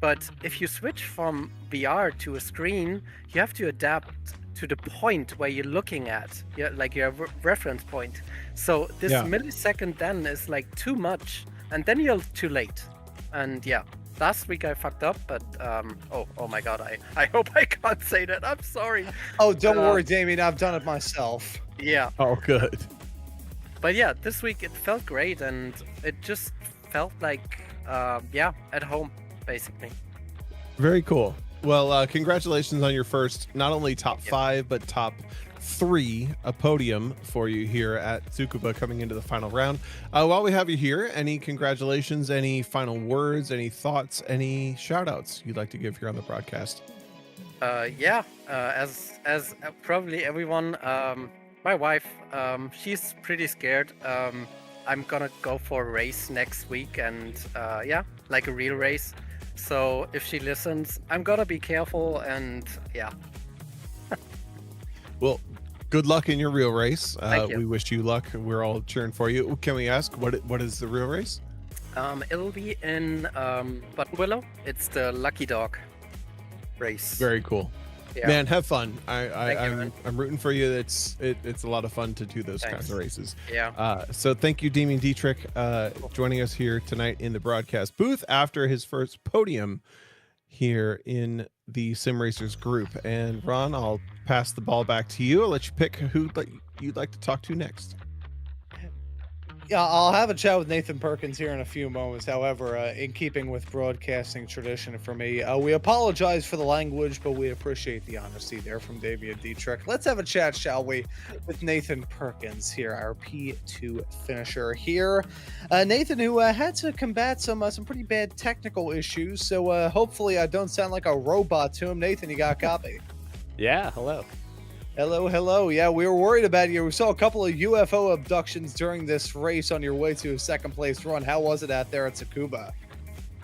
But if you switch from VR to a screen, you have to adapt to the point where you're looking at, like your reference point. So this Yeah. millisecond then is like too much, and then you're too late. And yeah, last week I fucked up, but oh my god, I hope I can't say that. I'm sorry. Oh, don't worry, Damien. I've done it myself. Yeah, Oh, good. but yeah, this week it felt great, and it just felt like at home basically. Very cool. Well, congratulations on your first, not only top you. 5, but top 3, a podium for you here at Tsukuba coming into the final round. While we have you here, any congratulations, any final words, any thoughts, any shout outs you'd like to give here on the broadcast? As probably everyone, my wife, she's pretty scared. I'm gonna go for a race next week, and like a real race. So if she listens, I'm gonna be careful, and yeah. Well, good luck in your real race. Thank you. We wish you luck. We're all cheering for you. Can we ask what is the real race? It'll be in Buttonwillow. It's the Lucky Dog race. Very cool. Yeah. Man, have fun. Thank you, man. I'm rooting for you. It's a lot of fun to do those kinds Thanks. of races. Yeah. So thank you, Damien Dietrich, joining us here tonight in the broadcast booth after his first podium here in the Sim Racers group. And Ron, I'll pass the ball back to you. I'll let you pick who you'd like to talk to next. Yeah, I'll have a chat with Nathan Perkins here in a few moments. However, in keeping with broadcasting tradition for me, we apologize for the language, but we appreciate the honesty there from Damien Dietrich. Let's have a chat, shall we, with Nathan Perkins here, our P2 finisher here. Nathan, who had to combat some pretty bad technical issues, so hopefully I don't sound like a robot to him. Nathan, you got a copy? Yeah, hello. Hello. Yeah, we were worried about you. We saw a couple of UFO abductions during this race on your way to a second place run. How was it out there at Tsukuba?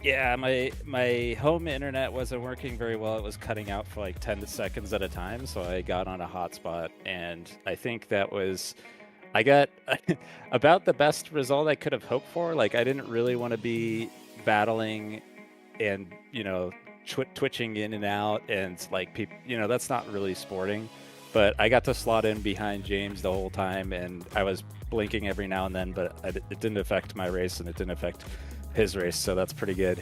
Yeah, my home internet wasn't working very well. It was cutting out for like 10 seconds at a time, so I got on a hotspot, and I think I got about the best result I could have hoped for. Like, I didn't really want to be battling and, twitching in and out, and like people, that's not really sporting. But I got to slot in behind James the whole time, and I was blinking every now and then, but it didn't affect my race, and it didn't affect his race, so that's pretty good.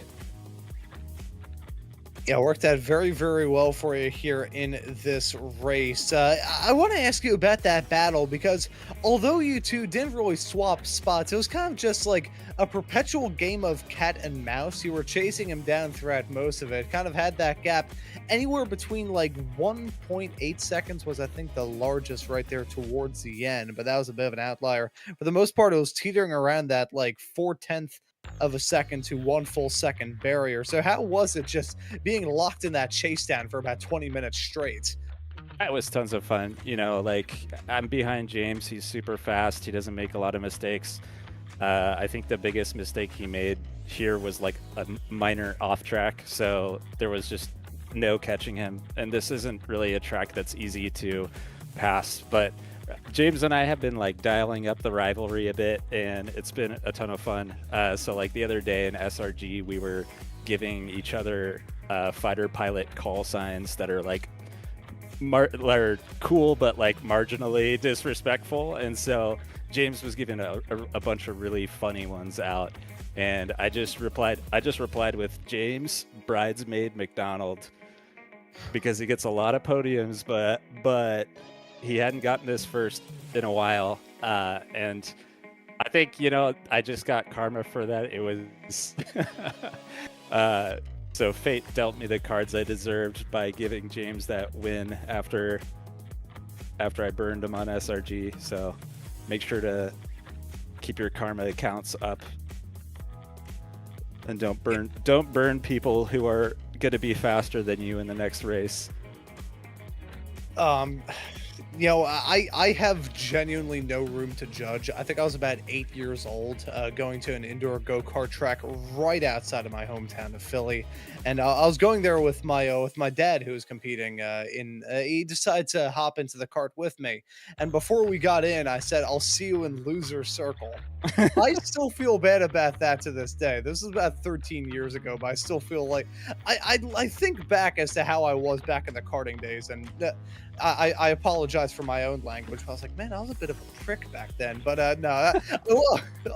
Yeah, worked out very, very well for you here in this race. I want to ask you about that battle, because although you two didn't really swap spots, it was kind of just like a perpetual game of cat and mouse. You were chasing him down throughout most of it, kind of had that gap anywhere between like 1.8 seconds was, I think, the largest right there towards the end, but that was a bit of an outlier. For the most part, it was teetering around that like 4/10 of a second to 1 full second barrier. So how was it just being locked in that chase down for about 20 minutes straight? That was tons of fun. Like, I'm behind James. He's super fast. He doesn't make a lot of mistakes. I think the biggest mistake he made here was like a minor off track. So there was just no catching him. And this isn't really a track that's easy to pass, but James and I have been like dialing up the rivalry a bit, and it's been a ton of fun. So like the other day in SRG, we were giving each other fighter pilot call signs that are like are cool, but like marginally disrespectful. And so James was giving a bunch of really funny ones out, and I just replied with James Bridesmaid McDonald, because he gets a lot of podiums, but he hadn't gotten this first in a while, and I think I just got karma for that. It was so fate dealt me the cards I deserved by giving James that win after I burned him on SRG. So make sure to keep your karma accounts up. and don't burn people who are going to be faster than you in the next race. I have genuinely no room to judge. I think I was about 8 years old, going to an indoor go-kart track right outside of my hometown of Philly, and I was going there with my dad, who was competing. He decided to hop into the cart with me, and before we got in, I said, "I'll see you in loser circle." I still feel bad about that to this day. This is about 13 years ago, but I still feel like I think back as to how I was back in the karting days, and I apologize for my own language. I was like, man, I was a bit of a prick back then. But no,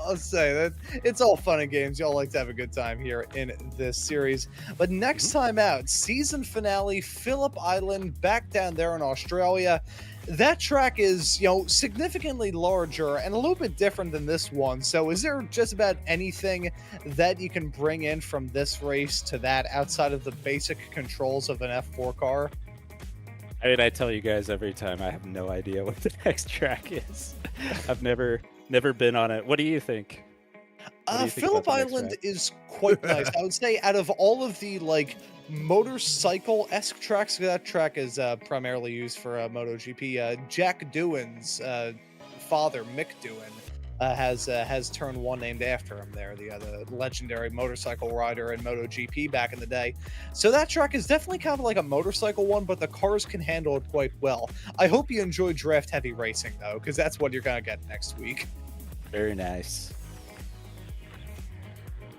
I'll say that it's all fun and games. Y'all like to have a good time here in this series. But next time out, season finale, Phillip Island, back down there in Australia. That track is, significantly larger and a little bit different than this one. So is there just about anything that you can bring in from this race to that outside of the basic controls of an F4 car? I mean, I tell you guys every time, I have no idea what the next track is. I've never been on it. What do you think? Phillip Island is quite nice. I would say out of all of the motorcycle-esque tracks, that track is primarily used for MotoGP. Jack Doohan's father, Mick Doohan, has Turn 1 named after him there, the legendary motorcycle rider in MotoGP back in the day. So that track is definitely kind of like a motorcycle one, but the cars can handle it quite well. I hope you enjoy draft heavy racing though, because that's what you're going to get next week. Very nice.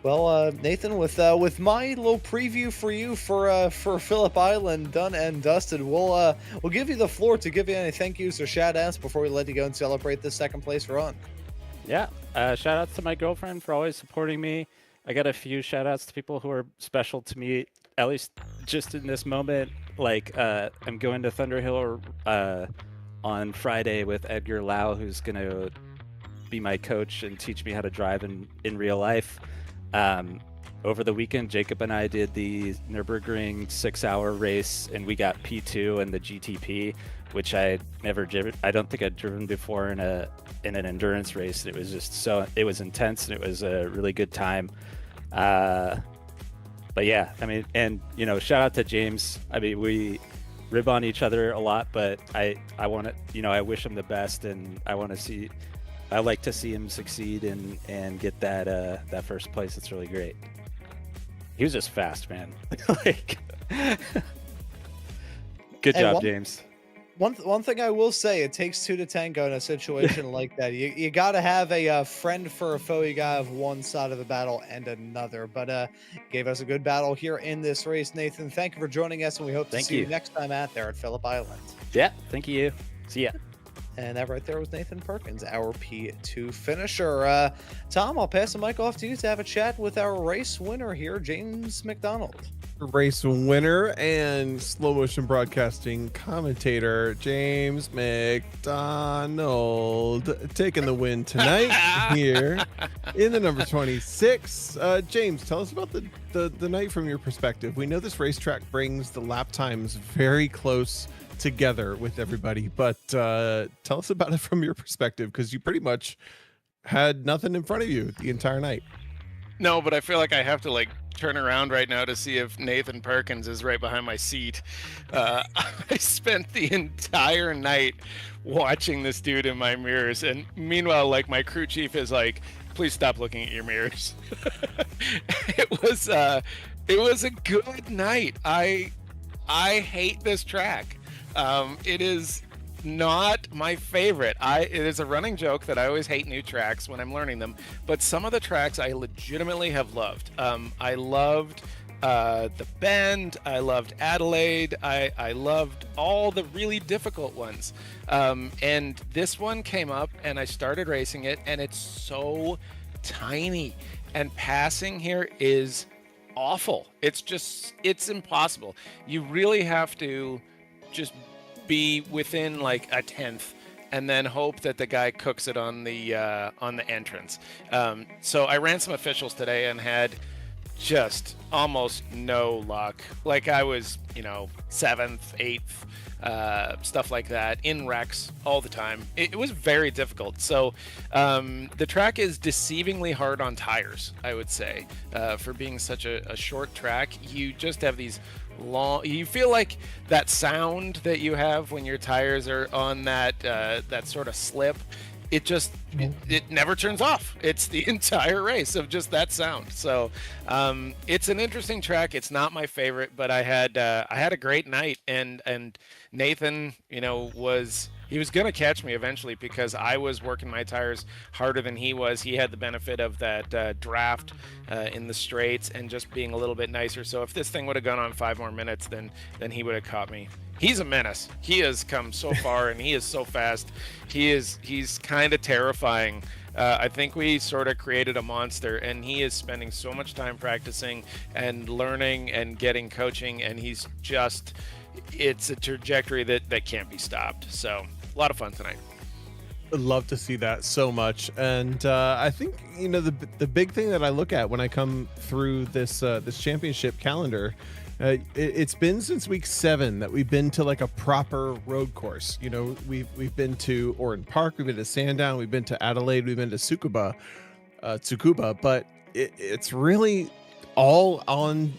Well, Nathan, with my little preview for you for Phillip Island done and dusted, we'll give you the floor to give you any thank yous or shout outs before we let you go and celebrate this second place run. Yeah, shout outs to my girlfriend for always supporting me. I got a few shout outs to people who are special to me, at least just in this moment. Like, I'm going to Thunderhill on Friday with Edgar Lau, who's going to be my coach and teach me how to drive in real life. Over the weekend, Jacob and I did the Nürburgring 6-hour race, and we got P2 in the GTP, which I don't think I'd driven before in an endurance race. It was just it was intense, and it was a really good time. But yeah, I mean, and shout out to James. I mean, we rib on each other a lot, but I want to, I wish him the best, and I like to see him succeed and get that first place. It's really great. He was just fast, man. Good job, James. One thing I will say, it takes two to tango in a situation like that. You got to have a friend for a foe. You got to have one side of the battle and another. But gave us a good battle here in this race. Nathan, thank you for joining us, and we hope to see you next time out there at Phillip Island. Yeah, thank you. See ya. And that right there was Nathan Perkins, our P2 finisher. Tom, I'll pass the mic off to you to have a chat with our race winner here, James McDonald. Race winner and slow motion broadcasting commentator, James McDonald, taking the win tonight here in the number 26. James, tell us about the night from your perspective. We know this racetrack brings the lap times very close together with everybody, but tell us about it from your perspective, because you pretty much had nothing in front of you the entire night. No, but I feel like I have to turn around right now to see if Nathan Perkins is right behind my seat. I spent the entire night watching this dude in my mirrors, and meanwhile, my crew chief is like, please stop looking at your mirrors. It was a good night. I hate this track. It is not my favorite. It is a running joke that I always hate new tracks when I'm learning them, but some of the tracks I legitimately have loved. I loved the Bend. I loved Adelaide. I loved all the really difficult ones. And this one came up, and I started racing it, and it's so tiny, and passing here is awful. It's impossible. You really have to just be within a tenth, and then hope that the guy cooks it on the entrance. So I ran some officials today and had just almost no luck. Like I was, 7th, 8th, stuff like that in wrecks all the time. It was very difficult. So the track is deceivingly hard on tires, I would say, for being such a short track. You just have these long, you feel like that sound that you have when your tires are on that sort of slip. It never turns off. It's the entire race of just that sound. So it's an interesting track. It's not my favorite, but I had a great night, and Nathan, he was gonna catch me eventually because I was working my tires harder than he was. He had the benefit of that draft in the straights and just being a little bit nicer. So if this thing would have gone on 5 more minutes, then he would have caught me. He's a menace. He has come so far, and he is so fast. He's kind of terrifying. I think we sort of created a monster, and he is spending so much time practicing and learning and getting coaching, and it's a trajectory that can't be stopped. So a lot of fun tonight. I'd love to see that so much. And I think, the big thing that I look at when I come through this championship calendar, it's been since week 7 that we've been to like a proper road course. We've been to Oran Park, we've been to Sandown, we've been to Adelaide, we've been to Tsukuba, but it's really all on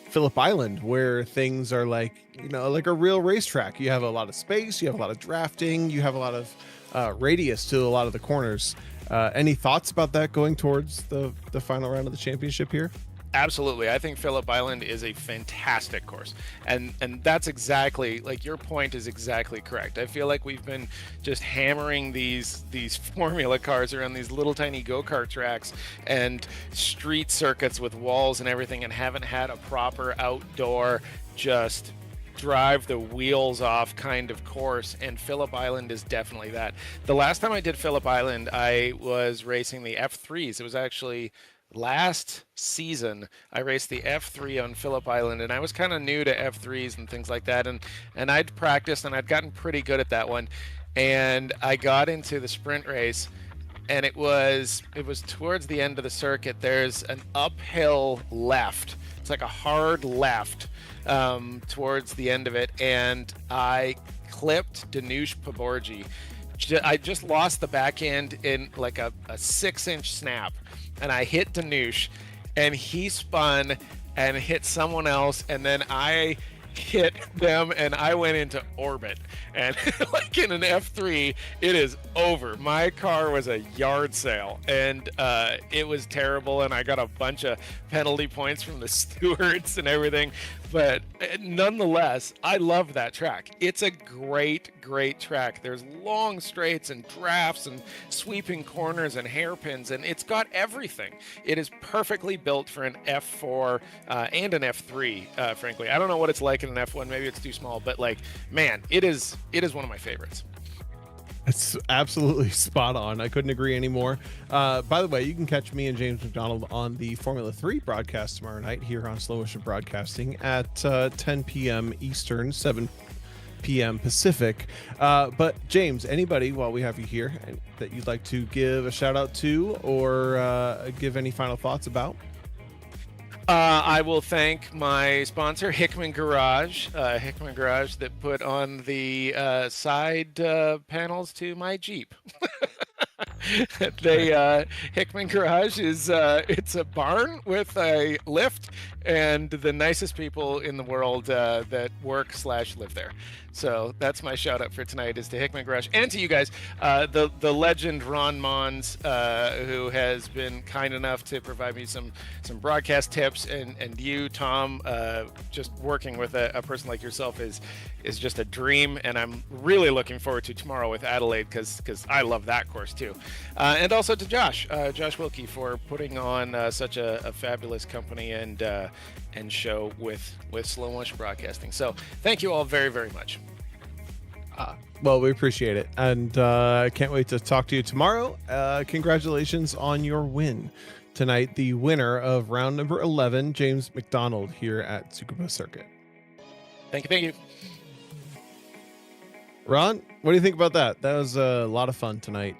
Phillip Island, where things are like a real racetrack. You have a lot of space, you have a lot of drafting, you have a lot of radius to a lot of the corners. Any thoughts about that going towards the final round of the championship here? Absolutely. I think Phillip Island is a fantastic course. And that's exactly, like, your point is exactly correct. I feel like we've been just hammering these formula cars around these little tiny go-kart tracks and street circuits with walls and everything, and haven't had a proper outdoor, just drive the wheels off kind of course, and Phillip Island is definitely that. The last time I did Phillip Island, I was racing the F3s. It was actually last season. I raced the F3 on Phillip Island, and I was kind of new to F3s and things like that, and I'd practiced and I'd gotten pretty good at that one, and I got into the sprint race, and it was towards the end of the circuit. There's an uphill left. It's like a hard left towards the end of it, and I clipped Danush Paborji. I just lost the back end in like a 6-inch snap, and I hit Danush, and he spun and hit someone else, and then I hit them, and I went into orbit. And like in an F3, it is over. My car was a yard sale, and it was terrible, and I got a bunch of penalty points from the stewards and everything. But nonetheless, I love that track. It's a great track. There's long straights and drafts and sweeping corners and hairpins, and it's got everything. It is perfectly built for an F4 and an F3, frankly. I don't know what it's like in an F1. Maybe it's too small, but like, man, it is one of my favorites. It's absolutely spot on. I couldn't agree anymore. By the way, you can catch me and James McDonald on the Formula 3 broadcast tomorrow night here on Slow Motion Broadcasting at 10 p.m. Eastern, 7 p.m. Pacific. But James, anybody, while we have you here, that you'd like to give a shout out to or give any final thoughts about? I will thank my sponsor, Hickman Garage. Hickman Garage that put on the side panels to my Jeep. Hickman Garage is it's a barn with a lift and the nicest people in the world that work/live there. So that's my shout out for tonight, is to Hickman Garage, and to you guys, the legend Ron Maunz, who has been kind enough to provide me some broadcast tips, and you, Tom, just working with a person like yourself is just a dream, and I'm really looking forward to tomorrow with Adelaide, because I love that course too. And also to Josh Wilkie, for putting on such a fabulous company and show with Slow Motion Broadcasting. So thank you all very, very much. Well, we appreciate it, and I can't wait to talk to you tomorrow. Congratulations on your win tonight, the winner of round number 11, James McDonald, here at Tsukuba Circuit. Thank you. Ron, what do you think about that? That was a lot of fun tonight.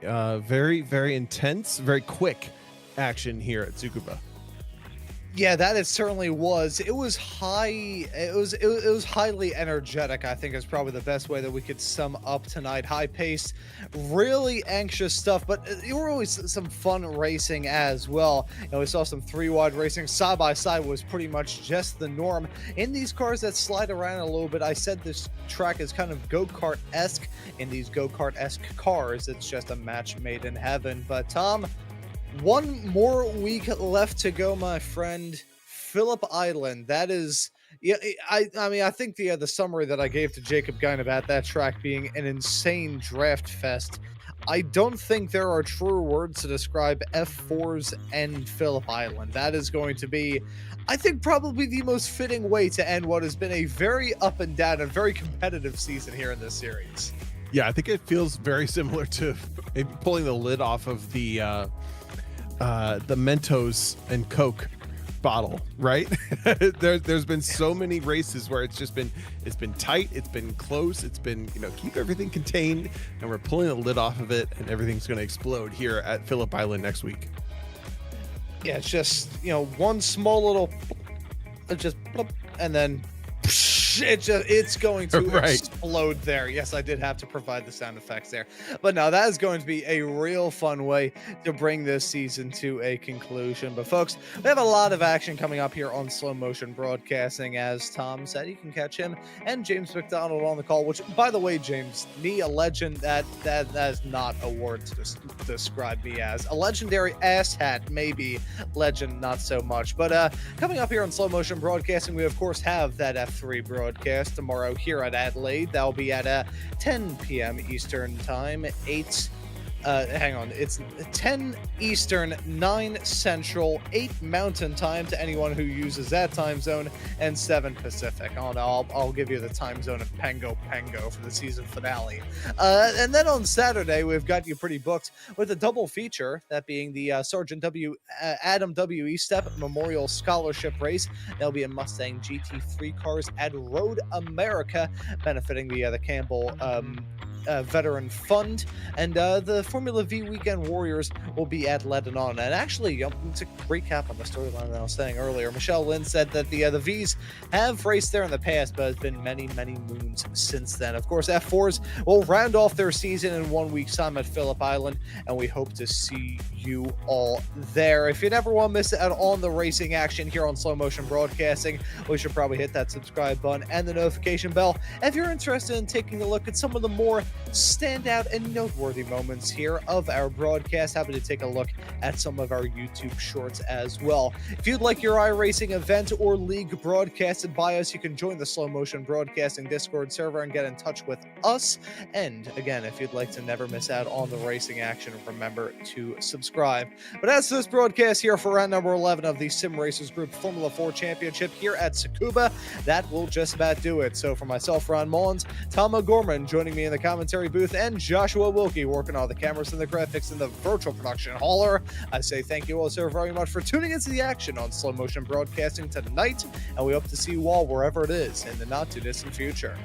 Very, very intense, very quick action here at Tsukuba. Yeah, that it certainly was. It was high. It was highly energetic. I think is probably the best way that we could sum up tonight. High paced, really anxious stuff, but there were always some fun racing as well. We saw some 3-wide racing. Side by side was pretty much just the norm in these cars that slide around a little bit. I said this track is kind of go-kart esque. In these go-kart esque cars, it's just a match made in heaven. But Tom, one more week left to go, my friend. Phillip Island. That is, yeah. I mean, I think the summary that I gave to Jacob Gein about that track being an insane draft fest. I don't think there are truer words to describe F4's and Phillip Island. That is going to be, I think, probably the most fitting way to end what has been a very up and down and very competitive season here in this series. Yeah, I think it feels very similar to maybe pulling the lid off of the Mentos and Coke bottle, right? There's been so many races where it's been tight, it's been close, it's been, keep everything contained, and we're pulling the lid off of it, and everything's going to explode here at Phillip Island next week. Yeah, it's just, one small little, and then it's going to explode there. Yes, I did have to provide the sound effects there. But no, that is going to be a real fun way to bring this season to a conclusion. But folks, we have a lot of action coming up here on Slow Motion Broadcasting. As Tom said, you can catch him and James McDonald on the call, which, by the way, James, me, a legend, that is not a word to describe me as. A legendary asshat, maybe. Legend, not so much. But coming up here on Slow Motion Broadcasting, we, of course, have that F3 broadcast tomorrow here at Adelaide. That'll be at 10 p.m. Eastern Time, it's 10 Eastern, 9 Central, 8 Mountain Time to anyone who uses that time zone, and 7 Pacific. Oh no, I'll give you the time zone of Pango for the season finale. And then on Saturday, we've got you pretty booked with a double feature, that being the Sergeant Adam W. Estep Memorial Scholarship Race. That'll be in Mustang GT3 cars at Road America, benefiting the Campbell Veteran Fund, and the Formula V Weekend Warriors will be at Lebanon. And actually, to recap on the storyline that I was saying earlier, Michelle Lynn said that the Vs have raced there in the past, but it's been many moons since then. Of course, F4s will round off their season in 1 week's time at Phillip Island, and we hope to see you all there. If you never want to miss out on the racing action here on Slow Motion Broadcasting, we should probably hit that subscribe button and the notification bell. If you're interested in taking a look at some of the more standout and noteworthy moments here of our broadcast, happy to take a look at some of our YouTube shorts as well. If you'd like your iRacing event or league broadcasted by us, you can join the Slow Motion Broadcasting Discord server and get in touch with us. And again, if you'd like to never miss out on the racing action, remember to subscribe. But as to this broadcast here for round number 11 of the Sim Racers Group Formula 4 Championship here at Tsukuba, that will just about do it. So for myself, Ron Maunz, Tom O'Gorman joining me in the commentary booth, and Joshua Wilkie working on the cameras and the graphics in the virtual production hauler, I say thank you all so very much for tuning into the action on Slow Motion Broadcasting tonight, and we hope to see you all wherever it is in the not too distant future.